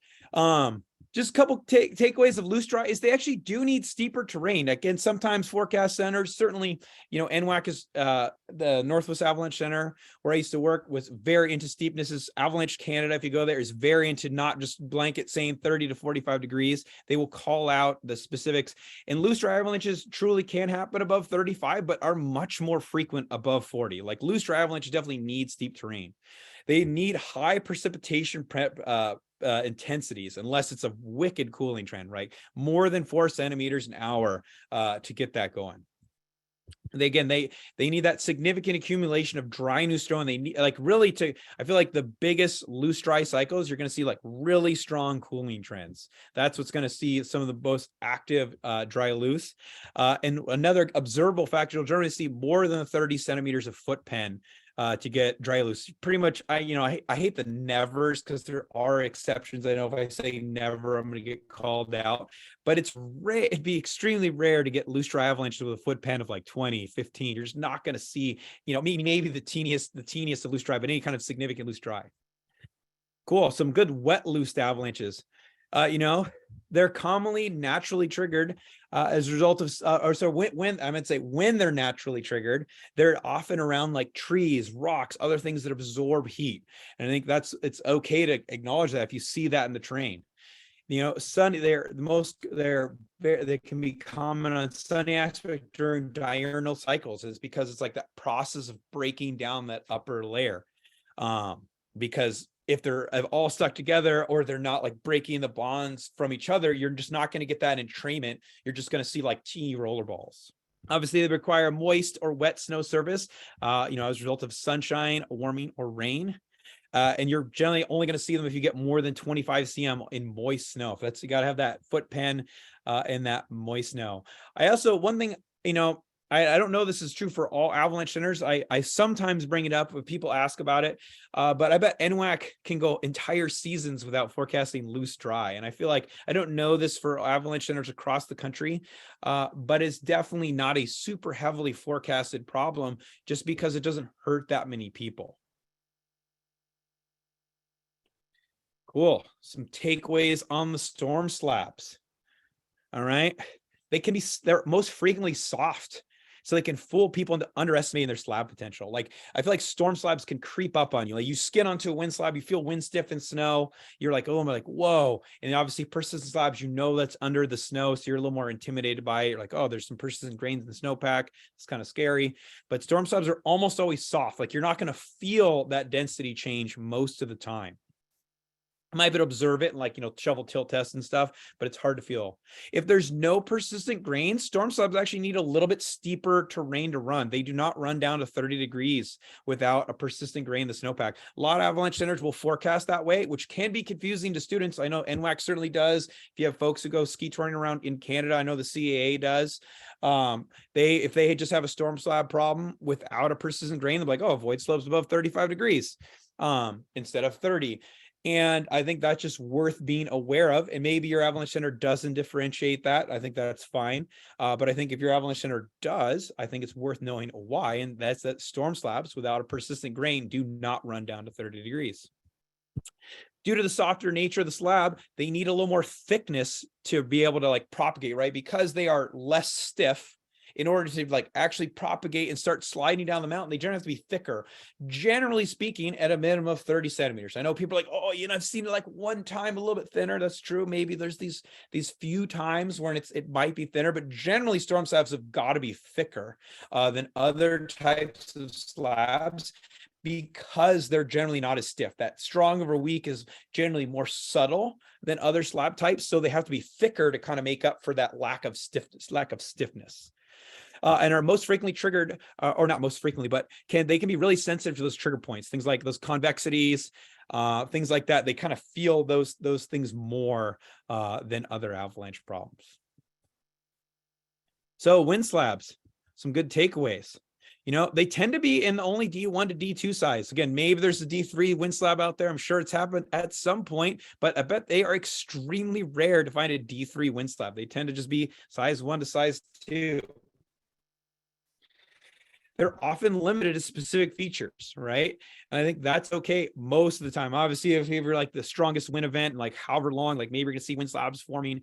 Just a couple takeaways of loose dry is they actually do need steeper terrain. Again, sometimes forecast centers, certainly, NWAC is the Northwest Avalanche Center where I used to work, was very into steepnesses. Avalanche Canada, if you go there, is very into not just blanket saying 30 to 45 degrees. They will call out the specifics. And loose dry avalanches truly can happen above 35, but are much more frequent above 40. Like loose dry avalanches definitely need steep terrain. They need high precipitation intensities, unless it's a wicked cooling trend, right? More than 4 centimeters an hour to get that going. They need that significant accumulation of dry new snow, and they need I feel like the biggest loose dry cycles, you're going to see like really strong cooling trends. That's what's going to see some of the most active dry loose. And another observable factor, you'll generally see more than 30 centimeters of foot pen to get dry loose. Pretty much, I hate the nevers because there are exceptions. I know if I say never, I'm going to get called out, but it's rare. It'd be extremely rare to get loose dry avalanches with a foot pen of like 20, 15. You're just not going to see, maybe the teeniest of loose dry, but any kind of significant loose dry. Cool. Some good wet loose avalanches. They're commonly naturally triggered as a result of, when they're naturally triggered, they're often around like trees, rocks, other things that absorb heat. And I think it's okay to acknowledge that if you see that in the terrain. sunny, they can be common on sunny aspect during diurnal cycles, is because it's like that process of breaking down that upper layer. Because if they're all stuck together, or they're not like breaking the bonds from each other, you're just not going to get that entrainment. You're just going to see like teeny roller balls. Obviously, they require moist or wet snow surface, as a result of sunshine, warming, or rain. And you're generally only going to see them if you get more than 25 cm in moist snow. You got to have that foot pen in that moist snow. One thing, I don't know this is true for all avalanche centers. I sometimes bring it up when people ask about it, but I bet NWAC can go entire seasons without forecasting loose dry. And I feel like I don't know this for avalanche centers across the country, but it's definitely not a super heavily forecasted problem just because it doesn't hurt that many people. Cool. Some takeaways on the storm slabs. All right. They're most frequently soft, so they can fool people into underestimating their slab potential. Like, I feel like storm slabs can creep up on you. Like, you skid onto a wind slab, you feel wind stiff and snow. You're like, oh, I'm like, whoa. And obviously persistent slabs, that's under the snow. So you're a little more intimidated by it. You're like, oh, there's some persistent grains in the snowpack. It's kind of scary. But storm slabs are almost always soft. Like, you're not going to feel that density change most of the time. I might be able to observe it and shovel tilt tests and stuff, but it's hard to feel. If there's no persistent grain, storm slabs actually need a little bit steeper terrain to run. They do not run down to 30 degrees without a persistent grain in the snowpack. A lot of avalanche centers will forecast that way, which can be confusing to students. I know NWAC certainly does. If you have folks who go ski touring around in Canada, I know the CAA does. If they just have a storm slab problem without a persistent grain, they're like, oh, avoid slopes above 35 degrees instead of 30. And I think that's just worth being aware of. And maybe your avalanche center doesn't differentiate that. I think that's fine. But I think if your avalanche center does, I think it's worth knowing why. And that's that storm slabs without a persistent grain do not run down to 30 degrees. Due to the softer nature of the slab, they need a little more thickness to be able to propagate, right? Because they are less stiff. In order to actually propagate and start sliding down the mountain, they generally have to be thicker, generally speaking, at a minimum of 30 centimeters. I know people are like, oh, I've seen it one time a little bit thinner. That's true. Maybe there's these few times when it might be thinner, but generally storm slabs have got to be thicker than other types of slabs, because they're generally not as stiff. That strong over weak is generally more subtle than other slab types. So they have to be thicker to kind of make up for that lack of stiffness. And are most frequently triggered, or not most frequently, but they can be really sensitive to those trigger points, things like those convexities, things like that. They kind of feel those things more than other avalanche problems. So wind slabs, some good takeaways. They tend to be in the only D1 to D2 size. Again, maybe there's a D3 wind slab out there. I'm sure it's happened at some point, but I bet they are extremely rare to find a D3 wind slab. They tend to just be size 1 to size 2. They're often limited to specific features, right? And I think that's okay most of the time. Obviously, if you're the strongest wind event, however long, maybe you're gonna see wind slabs forming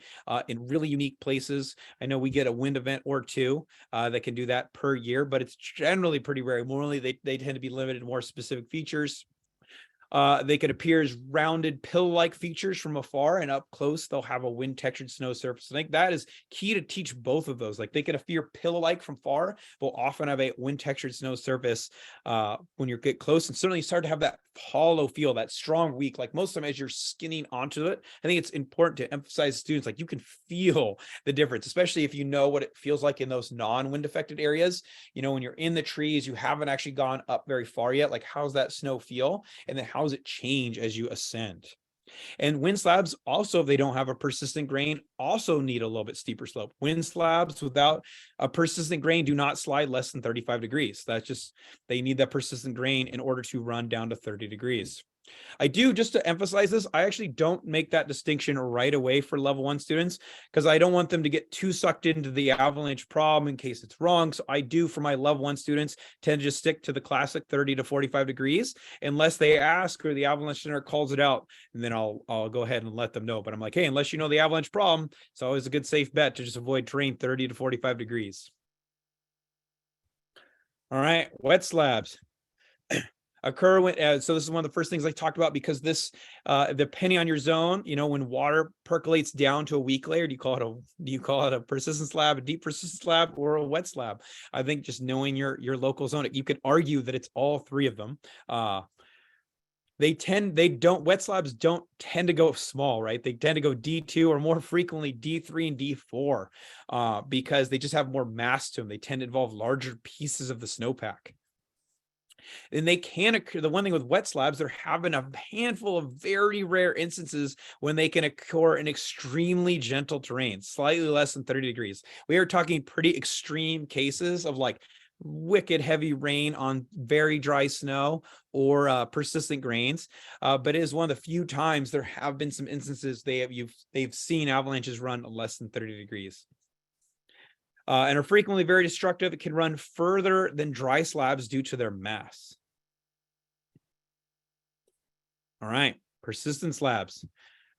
in really unique places. I know we get a wind event or two that can do that per year, but it's generally pretty rare. Normally, they tend to be limited to more specific features. They could appear as rounded pill-like features from afar, and up close they'll have a wind-textured snow surface. I think that is key to teach both of those. They could appear pill-like from far, but often have a wind-textured snow surface when you get close, and certainly start to have that hollow feel, that strong weak. Most of the time as you're skinning onto it, I think it's important to emphasize to students you can feel the difference, especially if you know what it feels like in those non-wind affected areas. When you're in the trees, you haven't actually gone up very far yet. How's that snow feel? And then how does it change as you ascend? And wind slabs also, if they don't have a persistent grain, also need a little bit steeper slope. Wind slabs without a persistent grain do not slide less than 35 degrees. That's just, they need that persistent grain in order to run down to 30 degrees. I do, just to emphasize this, I actually don't make that distinction right away for level 1 students, because I don't want them to get too sucked into the avalanche problem in case it's wrong. So I do, for my level 1 students, tend to just stick to the classic 30 to 45 degrees, unless they ask or the avalanche center calls it out, and then I'll go ahead and let them know. But I'm like, hey, unless you know the avalanche problem, it's always a good safe bet to just avoid terrain 30 to 45 degrees. All right, wet slabs. occur when, so this is one of the first things I talked about, because this, depending on your zone, when water percolates down to a weak layer, do you call it a persistent slab, a deep persistent slab, or a wet slab? I think just knowing your local zone, you could argue that it's all three of them. Wet slabs don't tend to go small, right? They tend to go D2 or more frequently D3 and D4, because they just have more mass to them. They tend to involve larger pieces of the snowpack. And they can occur. The one thing with wet slabs, there have been a handful of very rare instances when they can occur in extremely gentle terrain, slightly less than 30 degrees. We are talking pretty extreme cases of like wicked heavy rain on very dry snow or persistent grains. But it is one of the few times there have been some instances they've seen avalanches run less than 30 degrees. And are frequently very destructive. It can run further than dry slabs due to their mass. All right, persistent slabs,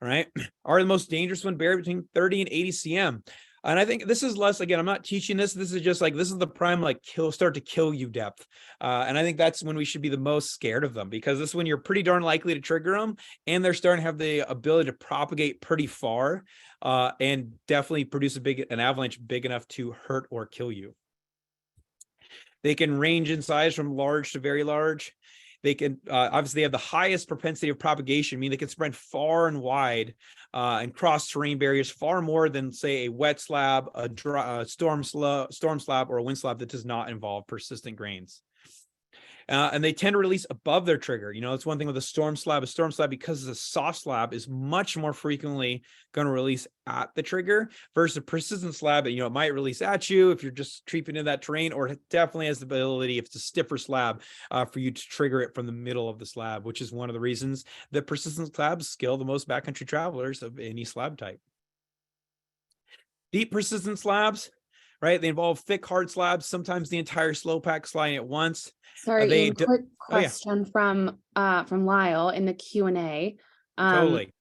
all right, are the most dangerous when buried between 30 and 80 cm. And I think this is less, again, I'm not teaching this. This is just like, this is the prime, like start to kill you depth. And I think that's when we should be the most scared of them, because this is when you're pretty darn likely to trigger them, and they're starting to have the ability to propagate pretty far, and definitely produce an avalanche big enough to hurt or kill you. They can range in size from large to very large. They can obviously have the highest propensity of propagation, meaning they can spread far and wide and cross terrain barriers far more than, say, a wet slab, a storm slab, or a wind slab that does not involve persistent grains. And they tend to release above their trigger. It's one thing with a storm slab. A storm slab, because it's a soft slab, is much more frequently going to release at the trigger versus a persistent slab that, it might release at you if you're just creeping in that terrain, or it definitely has the ability, if it's a stiffer slab, for you to trigger it from the middle of the slab, which is one of the reasons that persistent slabs scale the most backcountry travelers of any slab type. Deep persistent slabs, right? They involve thick, hard slabs, sometimes the entire snowpack sliding at once. Sorry, Ian, quick question from Lyle in the Q&A. Totally.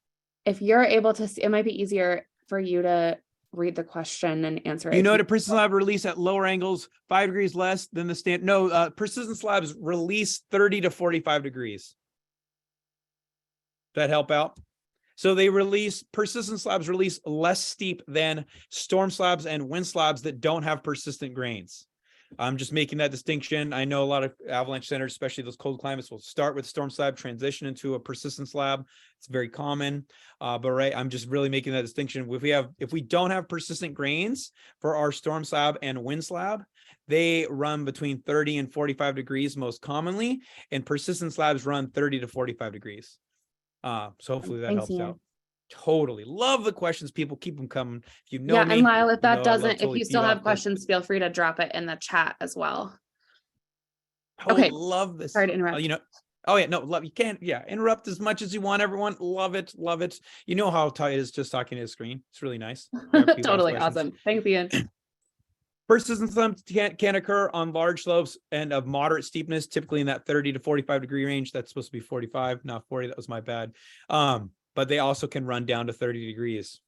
If you're able to see, it might be easier for you to read the question and answer it. A persistent slab release at lower angles, 5 degrees less than the stand. No, persistent slabs release 30 to 45 degrees. Does that help out? So persistent slabs release less steep than storm slabs and wind slabs that don't have persistent grains. I'm just making that distinction. I know a lot of avalanche centers, especially those cold climates, will start with storm slab, transition into a persistent slab. It's very common, but right, I'm just really making that distinction. If we don't have persistent grains for our storm slab and wind slab, they run between 30 and 45 degrees most commonly, and persistent slabs run 30 to 45 degrees. So hopefully that helps out. Totally. Love the questions, people. Keep them coming. If you know me, and Lyle, if that doesn't, if totally you still have feed off questions, feel free to drop it in the chat as well. Totally Okay. love this. Sorry to interrupt. Oh yeah, no, love, you can't, interrupt as much as you want, everyone. Love it, love it. You know how tight it is just talking to the screen. It's really nice. Totally awesome. Thanks, Ian. Persistent slabs can occur on large slopes and of moderate steepness, typically in that 30 to 45 degree range. That's supposed to be 45, not 40. That was my bad. But they also can run down to 30 degrees.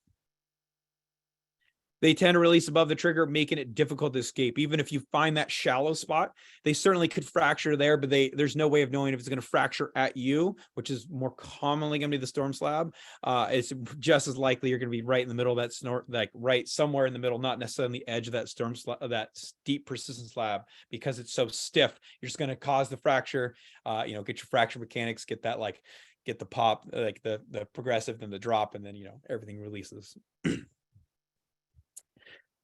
They tend to release above the trigger, making it difficult to escape. Even if you find that shallow spot, they certainly could fracture there, but there's no way of knowing if it's going to fracture at you, which is more commonly going to be the storm slab. It's just as likely you're going to be right in the middle of that like right somewhere in the middle, not necessarily on the edge of that storm slab, that deep persistent slab, because it's so stiff. You're just going to cause the fracture. Get your fracture mechanics, get the pop, like the progressive, then the drop, and then everything releases.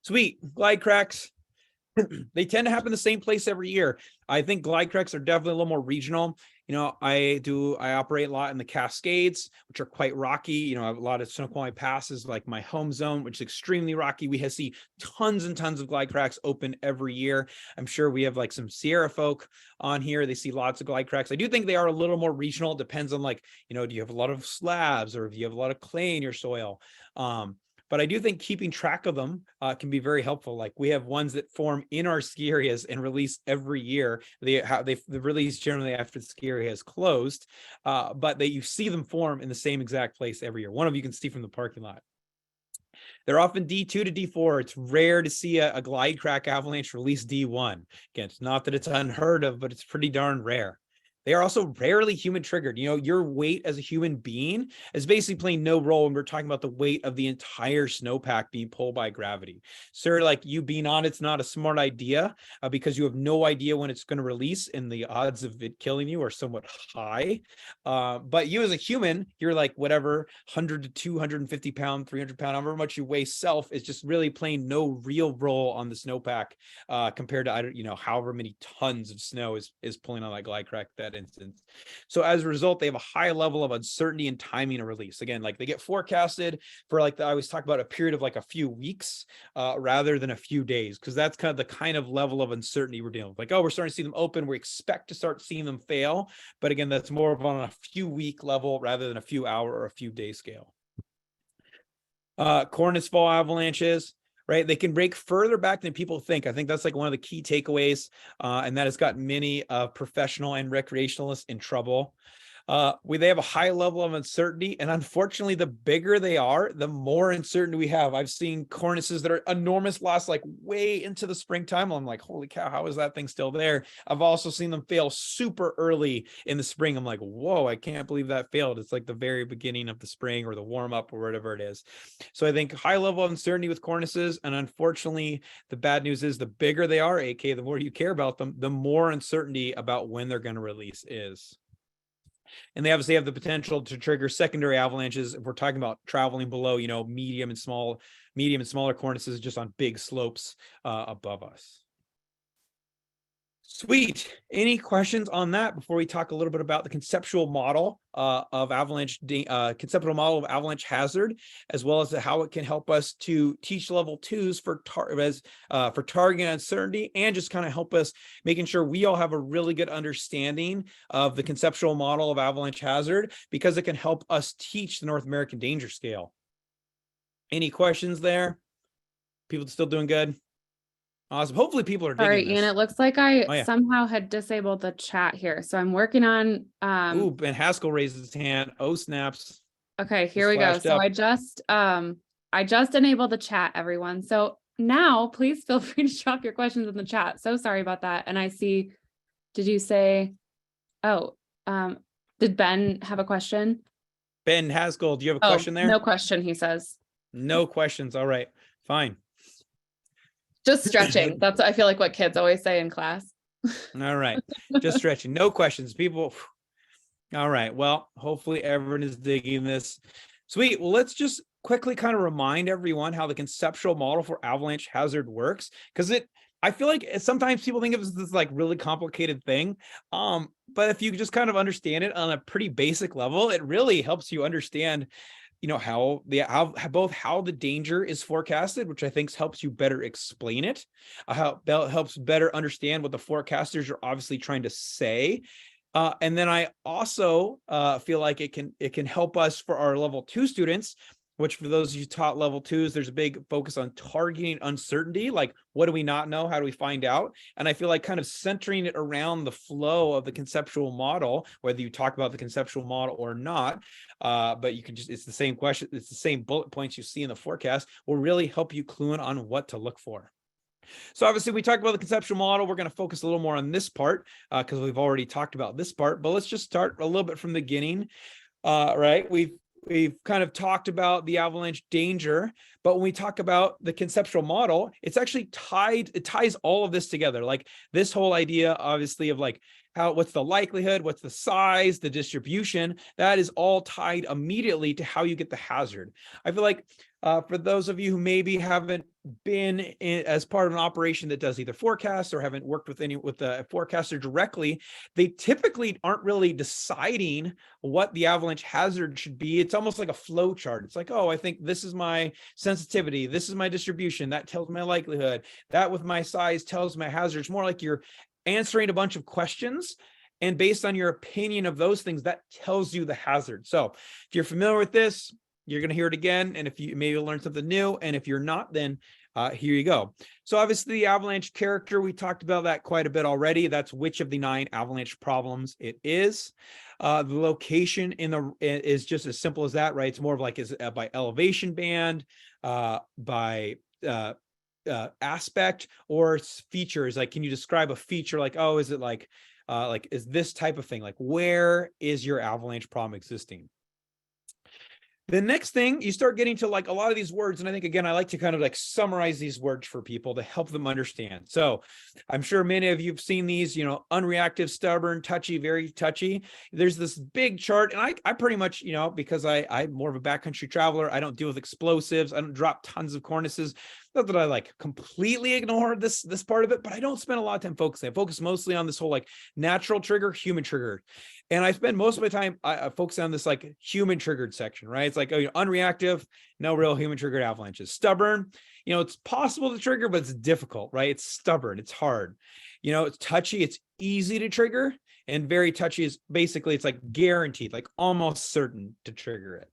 Sweet. Glide cracks. They tend to happen in the same place every year. I think glide cracks are definitely a little more regional. I operate a lot in the Cascades, which are quite rocky. I have a lot of Snoqualmie passes, like my home zone, which is extremely rocky. We see tons and tons of glide cracks open every year. I'm sure we have like some Sierra folk on here. They see lots of glide cracks. I do think they are a little more regional. It depends on do you have a lot of slabs, or if you have a lot of clay in your soil? But I do think keeping track of them can be very helpful. Like we have ones that form in our ski areas and release every year. They release generally after the ski area has closed, but you see them form in the same exact place every year. One of you can see from the parking lot. They're often D2 to D4. It's rare to see a glide crack avalanche release D1. Again, it's not that it's unheard of, but it's pretty darn rare. They are also rarely human triggered. Your weight as a human being is basically playing no role when we're talking about the weight of the entire snowpack being pulled by gravity. Sir, like you being on it's not a smart idea because you have no idea when it's going to release, and the odds of it killing you are somewhat high. But you as a human, you're like whatever 100 to 250 pound, 300 pound, however much you weigh self is just really playing no real role on the snowpack compared to however many tons of snow is pulling on that glide crack that instance. So as a result, they have a high level of uncertainty and timing of release. Again, like they get forecasted for I always talk about a period of like a few weeks rather than a few days, because that's kind of the kind of level of uncertainty we're dealing with. Like, oh, we're starting to see them open. We expect to start seeing them fail. But again, that's more of on a few week level rather than a few hour or a few day scale. Cornice fall avalanches, right? They can break further back than people think. I think that's like one of the key takeaways, and that has got many professional and recreationalists in trouble. They have a high level of uncertainty, and unfortunately, the bigger they are, the more uncertainty we have. I've seen cornices that are enormous loss, like way into the springtime. I'm like, holy cow, how is that thing still there? I've also seen them fail super early in the spring. I'm like, whoa, I can't believe that failed. It's like the very beginning of the spring or the warm up or whatever it is. So I think high level of uncertainty with cornices, and unfortunately, the bad news is the bigger they are, aka the more you care about them, the more uncertainty about when they're going to release is. And they obviously have the potential to trigger secondary avalanches if we're talking about traveling below, medium and smaller cornices just on big slopes above us. Sweet. Any questions on that before we talk a little bit about the conceptual model of avalanche hazard, as well as how it can help us to teach level 2s for targeting uncertainty, and just kind of help us making sure we all have a really good understanding of the conceptual model of avalanche hazard, because it can help us teach the North American danger scale. Any questions there? People still doing good? Awesome. Hopefully people are digging All right, this. Ian, it looks like I somehow had disabled the chat here. So I'm working on Ooh, Ben Haskell raises his hand. Oh, snaps. Okay, here we go. So I just enabled the chat, everyone. So now please feel free to drop your questions in the chat. So sorry about that. And I see, did you say, did Ben have a question? Ben Haskell, do you have a question there? No question, he says. No questions. All right, fine. Just stretching. That's, I feel like, what kids always say in class. All right, just stretching. No questions, people. All right, well, hopefully everyone is digging this. Sweet. Well, let's just quickly kind of remind everyone how the conceptual model for avalanche hazard works, because I feel like sometimes people think of this like really complicated thing. But if you just kind of understand it on a pretty basic level, it really helps you understand how the danger is forecasted, which I think helps you better explain it, how that helps better understand what the forecasters are obviously trying to say. And then I also feel like it can help us for our level 2 students, which for those of you taught level 2s, there's a big focus on targeting uncertainty. Like, what do we not know? How do we find out? And I feel like kind of centering it around the flow of the conceptual model, whether you talk about the conceptual model or not, but you can it's the same question. It's the same bullet points you see in the forecast will really help you clue in on what to look for. So obviously we talked about the conceptual model. We're going to focus a little more on this part because we've already talked about this part, but let's just start a little bit from the beginning. Right. We've kind of talked about the avalanche danger, but when we talk about the conceptual model, it's actually it ties all of this together. Like this whole idea, obviously, of like what's the likelihood, what's the size, the distribution, that is all tied immediately to how you get the hazard. I feel like for those of you who maybe haven't been as part of an operation that does either forecasts or haven't worked with a forecaster directly, they typically aren't really deciding what the avalanche hazard should be. It's almost like a flow chart. It's like, oh, I think this is my sensitivity, this is my distribution, that tells my likelihood, that with my size tells my hazard. It's more like you're answering a bunch of questions, and based on your opinion of those things, that tells you the hazard. So if you're familiar with this, you're going to hear it again. And if you maybe learn something new, and if you're not, then here you go. So obviously the avalanche character, we talked about that quite a bit already. That's which of the 9 avalanche problems it is. The location is just as simple as that, right? It's more of like by elevation band, by aspect, or features. Like, can you describe a feature? Like, oh, is it like like is this type of thing, like where is your avalanche problem existing? The next thing, you start getting to like a lot of these words. And I think, again, I like to kind of like summarize these words for people to help them understand. So I'm sure many of you have seen these, you know, unreactive, stubborn, touchy, very touchy. There's this big chart. And I pretty much, you know, because I'm more of a backcountry traveler, I don't deal with explosives. I don't drop tons of cornices. Not that I like completely ignore this part of it, but I don't spend a lot of time focusing. I focus mostly on this whole like natural trigger, human trigger. And I spend most of my time focusing on this like human triggered section, right? It's like, oh, unreactive, no real human triggered avalanches. Stubborn, you know, it's possible to trigger, but it's difficult, right? It's stubborn, it's hard. You know, it's touchy, it's easy to trigger. And very touchy is basically, it's like guaranteed, like almost certain to trigger it.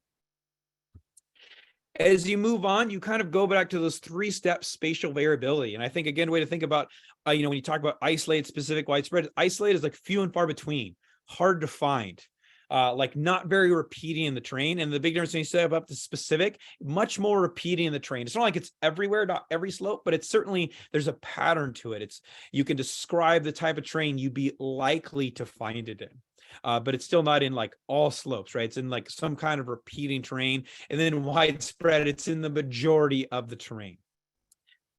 As you move on, you kind of go back to those 3-step spatial variability. And I think, again, a way to think about, you know, when you talk about isolated, specific, widespread, isolated is like few and far between, hard to find, like not very repeating in the terrain. And the big difference when you set up to specific, much more repeating in the terrain. It's not like it's everywhere, not every slope, but it's certainly, there's a pattern to it. It's, you can describe the type of terrain you'd be likely to find it in. But it's still not in like all slopes, right? It's in like some kind of repeating terrain. And then widespread, it's in the majority of the terrain.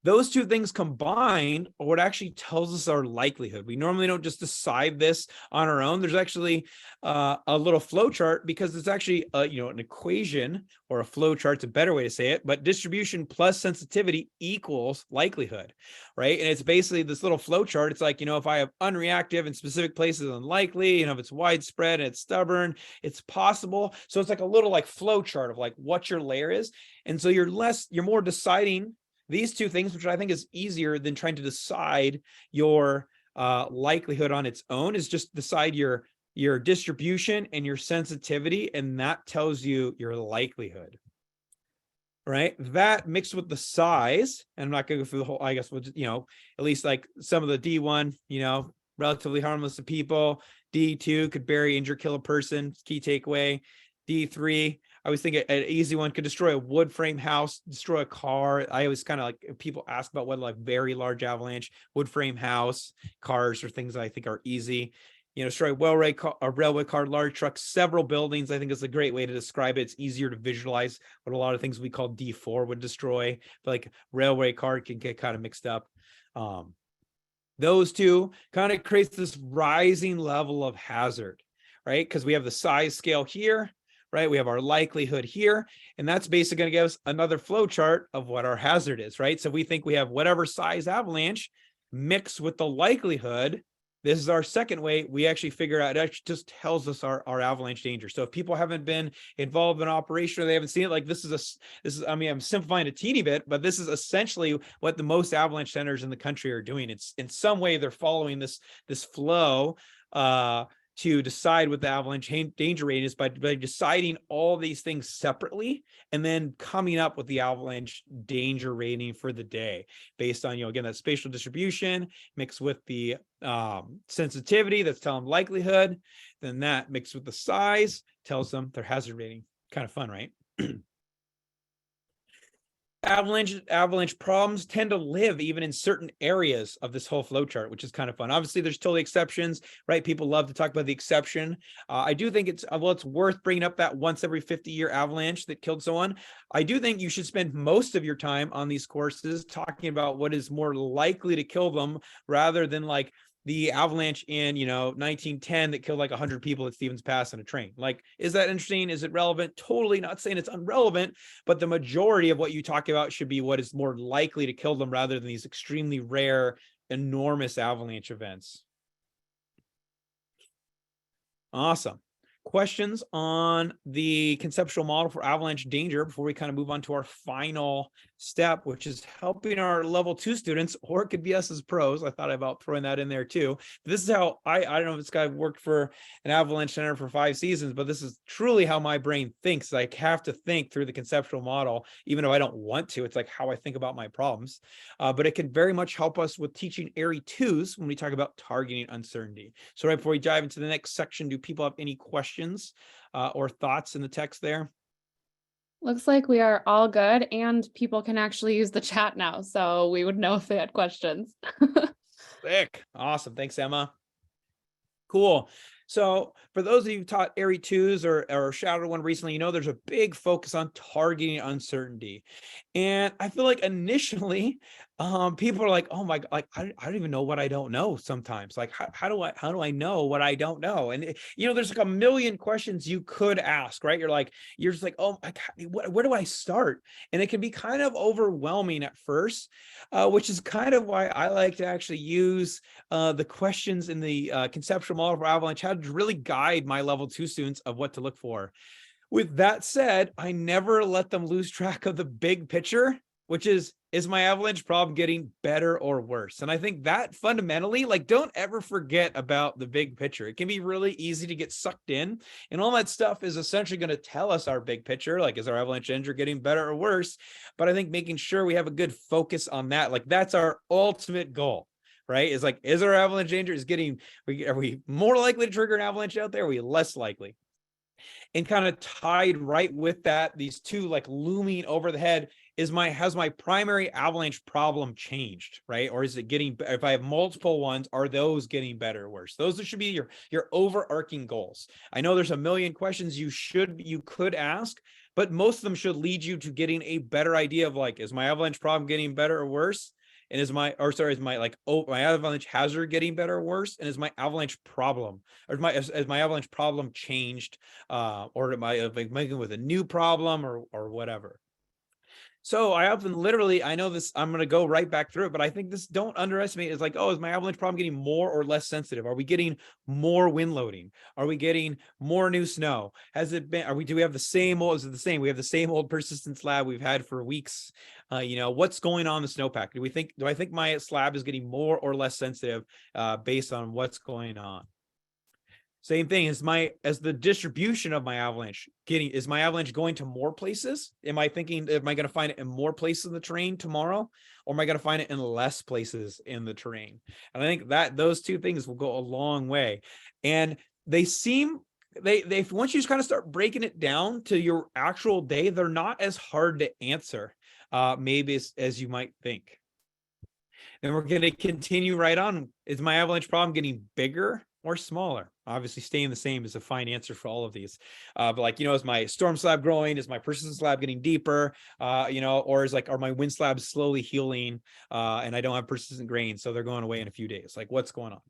Those two things combined are what actually tells us our likelihood. We normally don't just decide this on our own. There's actually a little flow chart, because it's actually you know, an equation, or a flow chart's a better way to say it, but distribution plus sensitivity equals likelihood, right? And it's basically this little flow chart. It's like, you know, if I have unreactive in specific places, unlikely, you know, if it's widespread and it's stubborn, it's possible. So it's like a little like flow chart of like what your layer is. And so you're more deciding these two things, which I think is easier than trying to decide your likelihood on its own, is just decide your distribution and your sensitivity, and that tells you your likelihood, right? That mixed with the size, and I'm not going to go through the whole, I guess we'll just, you know, at least like some of the D1, you know, relatively harmless to people. D2 could bury, injure, kill a person, key takeaway. D3, I always think an easy one could destroy a wood frame house, destroy a car. I always kind of like, people ask about what like very large avalanche, wood frame house, cars are things that I think are easy. You know, destroy a railway car, large truck, several buildings. I think is a great way to describe it. It's easier to visualize what a lot of things we call D4 would destroy. But like railway car can get kind of mixed up. Those two kind of creates this rising level of hazard, right? Because we have the size scale here, right? We have our likelihood here, and that's basically going to give us another flow chart of what our hazard is, right? So we think we have whatever size avalanche mixed with the likelihood. This is our second way we actually figure out. It actually just tells us our avalanche danger. So if people haven't been involved in operation, or they haven't seen it, like this is, I mean, I'm simplifying a teeny bit, but this is essentially what the most avalanche centers in the country are doing. It's in some way they're following this flow to decide what the avalanche danger rate is by deciding all these things separately, and then coming up with the avalanche danger rating for the day based on, you know, again, that spatial distribution mixed with the sensitivity that's telling them likelihood, then that mixed with the size tells them their hazard rating. Kind of fun, right? Avalanche problems tend to live even in certain areas of this whole flow chart, which is kind of fun. Obviously, there's totally exceptions, right? People love to talk about the exception. I do think it's worth bringing up that once every 50-year avalanche that killed someone. I do think you should spend most of your time on these courses talking about what is more likely to kill them, rather than like the avalanche in, you know, 1910 that killed like 100 people at Stevens Pass in a train. Like, is that interesting? Is it relevant? Totally not saying it's irrelevant, but the majority of what you talk about should be what is more likely to kill them, rather than these extremely rare, enormous avalanche events. Awesome. Questions on the conceptual model for avalanche danger before we kind of move on to our final step, which is helping our level 2 students, or it could be us as pros. I thought about throwing that in there too. But this is how I don't know if this guy worked for an avalanche center for 5 seasons, but this is truly how my brain thinks. I have to think through the conceptual model, even though I don't want to. It's like how I think about my problems. But it can very much help us with teaching AIARE 2s when we talk about targeting uncertainty. So right before we dive into the next section, do people have any questions or thoughts in the text there? Looks like we are all good, and people can actually use the chat now, so we would know if they had questions. Sick. Awesome. Thanks, Emma. Cool. So for those of you who taught AIARE 2s or Shadowed 1 recently, you know there's a big focus on targeting uncertainty. And I feel like initially, people are like, oh my God, like I don't even know what I don't know sometimes. Like, how do I know what I don't know? And you know, there's like a million questions you could ask, right? You're just like, oh, where do I start? And it can be kind of overwhelming at first, which is kind of why I like to actually use the questions in the conceptual model for Avalanche, how to really guide my level 2 students of what to look for. With that said, I never let them lose track of the big picture, which is my Avalanche problem getting better or worse? And I think that fundamentally, like, don't ever forget about the big picture. It can be really easy to get sucked in, and all that stuff is essentially going to tell us our big picture, like, is our Avalanche engine getting better or worse? But I think making sure we have a good focus on that, like, that's our ultimate goal. Right? Is like, is our avalanche danger are we more likely to trigger an avalanche out there? Are we less likely? And kind of tied right with that, these two like looming over the head, has my primary avalanche problem changed, right? Or is it getting, if I have multiple ones, are those getting better or worse? Those should be your overarching goals. I know there's a million questions you could ask, but most of them should lead you to getting a better idea of like, is my avalanche problem getting better or worse? And is my avalanche hazard getting better or worse? And is my avalanche problem, or is my avalanche problem changed? Or am I making with a new problem or whatever? So I often literally, I know this, I'm going to go right back through it, but I think this, don't underestimate, is like, oh, is my avalanche problem getting more or less sensitive? Are we getting more wind loading? Are we getting more new snow? Has it been, do we have the same old, is it the same? We have the same old persistent slab we've had for weeks. You know, what's going on in the snowpack? Do I think my slab is getting more or less sensitive based on what's going on? Same thing, is the distribution of my avalanche is my avalanche going to more places? Am I going to find it in more places in the terrain tomorrow? Or am I going to find it in less places in the terrain? And I think that those two things will go a long way. And they once you just kind of start breaking it down to your actual day, they're not as hard to answer, maybe as you might think. And we're going to continue right on. Is my avalanche problem getting bigger or smaller? Obviously, staying the same is a fine answer for all of these. But like, you know, is my storm slab growing? Is my persistent slab getting deeper? You know, or are my wind slabs slowly healing? And I don't have persistent grain, so they're going away in a few days. Like, what's going on?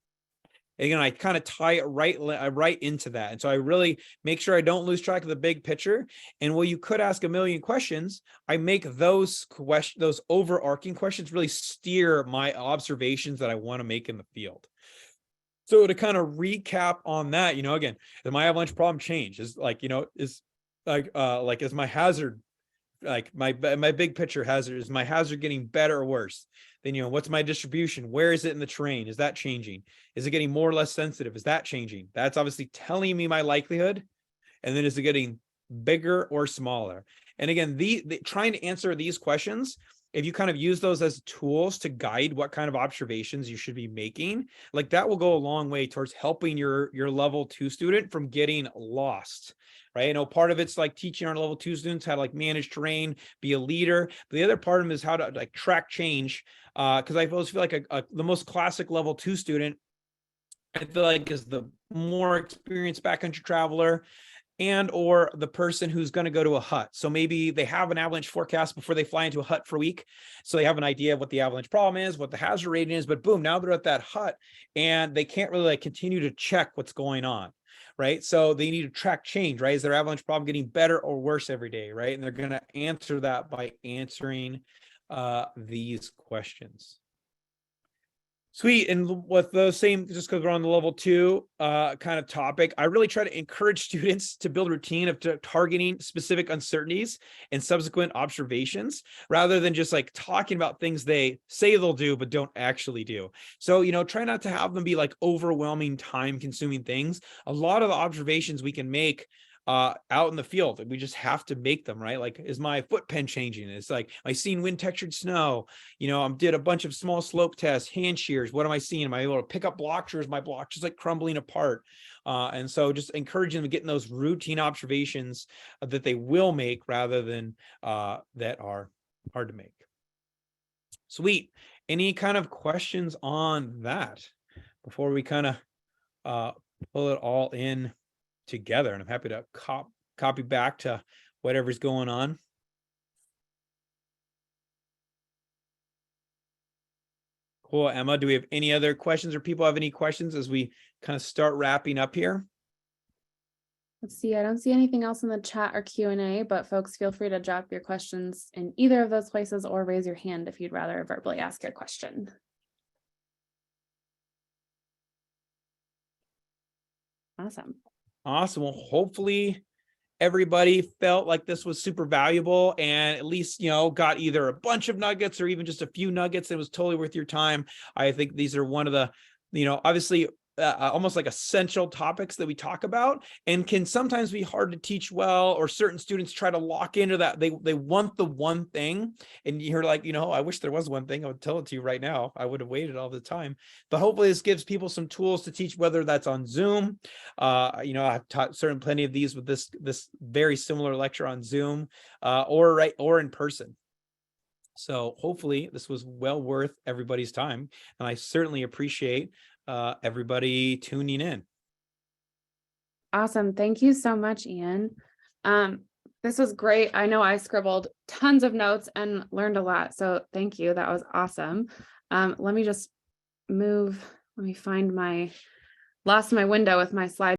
Again, I kind of tie it right into that. And so I really make sure I don't lose track of the big picture. And while you could ask a million questions, I make those overarching questions really steer my observations that I want to make in the field. So to kind of recap on that, you know, again, did my avalanche problem change? Is like, you know, is my hazard, like my big picture hazard, is my hazard getting better or worse? Then, you know, what's my distribution? Where is it in the terrain? Is that changing? Is it getting more or less sensitive? Is that changing? That's obviously telling me my likelihood. And then is it getting bigger or smaller? And again, trying to answer these questions, if you kind of use those as tools to guide what kind of observations you should be making, like that will go a long way towards helping your level 2 student from getting lost. Right? You know, part of it's like teaching our level 2 students how to like manage terrain, be a leader. But the other part of them is how to like track change. Because I always feel like the most classic level 2 student, I feel like, is the more experienced backcountry traveler and or the person who's going to go to a hut. So maybe they have an avalanche forecast before they fly into a hut for a week. So they have an idea of what the avalanche problem is, what the hazard rating is, but boom, now they're at that hut and they can't really like continue to check what's going on. Right. So they need to track change, right? Is their avalanche problem getting better or worse every day? Right. And they're going to answer that by answering these questions. Sweet. And with the same, just because we're on the level 2 kind of topic, I really try to encourage students to build a routine of targeting specific uncertainties and subsequent observations, rather than just like talking about things they say they'll do, but don't actually do. So, you know, try not to have them be like overwhelming, time consuming things. A lot of the observations we can make out in the field, we just have to make them, right? Like, is my foot pen changing? It's like, I seen wind textured snow, you know, I did a bunch of small slope tests, hand shears. What am I seeing? Am I able to pick up block shears? My block just like crumbling apart. And so just encouraging them to get in those routine observations that they will make rather than that are hard to make. Sweet. Any kind of questions on that before we kind of pull it all in together. And I'm happy to copy back to whatever's going on. Cool, Emma. Do we have any other questions, or people have any questions as we kind of start wrapping up here? Let's see, I don't see anything else in the chat or Q&A, but folks, feel free to drop your questions in either of those places or raise your hand if you'd rather verbally ask your question. Awesome. Awesome. Well, hopefully everybody felt like this was super valuable, and at least, got either a bunch of nuggets or even just a few nuggets. It was totally worth your time. I think these are one of the, obviously almost like essential topics that we talk about, and can sometimes be hard to teach well, or certain students try to lock into that. They want the one thing, and you're like, I wish there was one thing. I would tell it to you right now. I would have waited all the time. But hopefully this gives people some tools to teach, whether that's on Zoom. I've taught plenty of these with this very similar lecture on Zoom, or in person. So hopefully this was well worth everybody's time, and I certainly appreciate everybody tuning in. Awesome. Thank you so much, Ian. This was great. I know I scribbled tons of notes and learned a lot. So thank you. That was awesome. Let me just move. Let me find lost my window with my slides.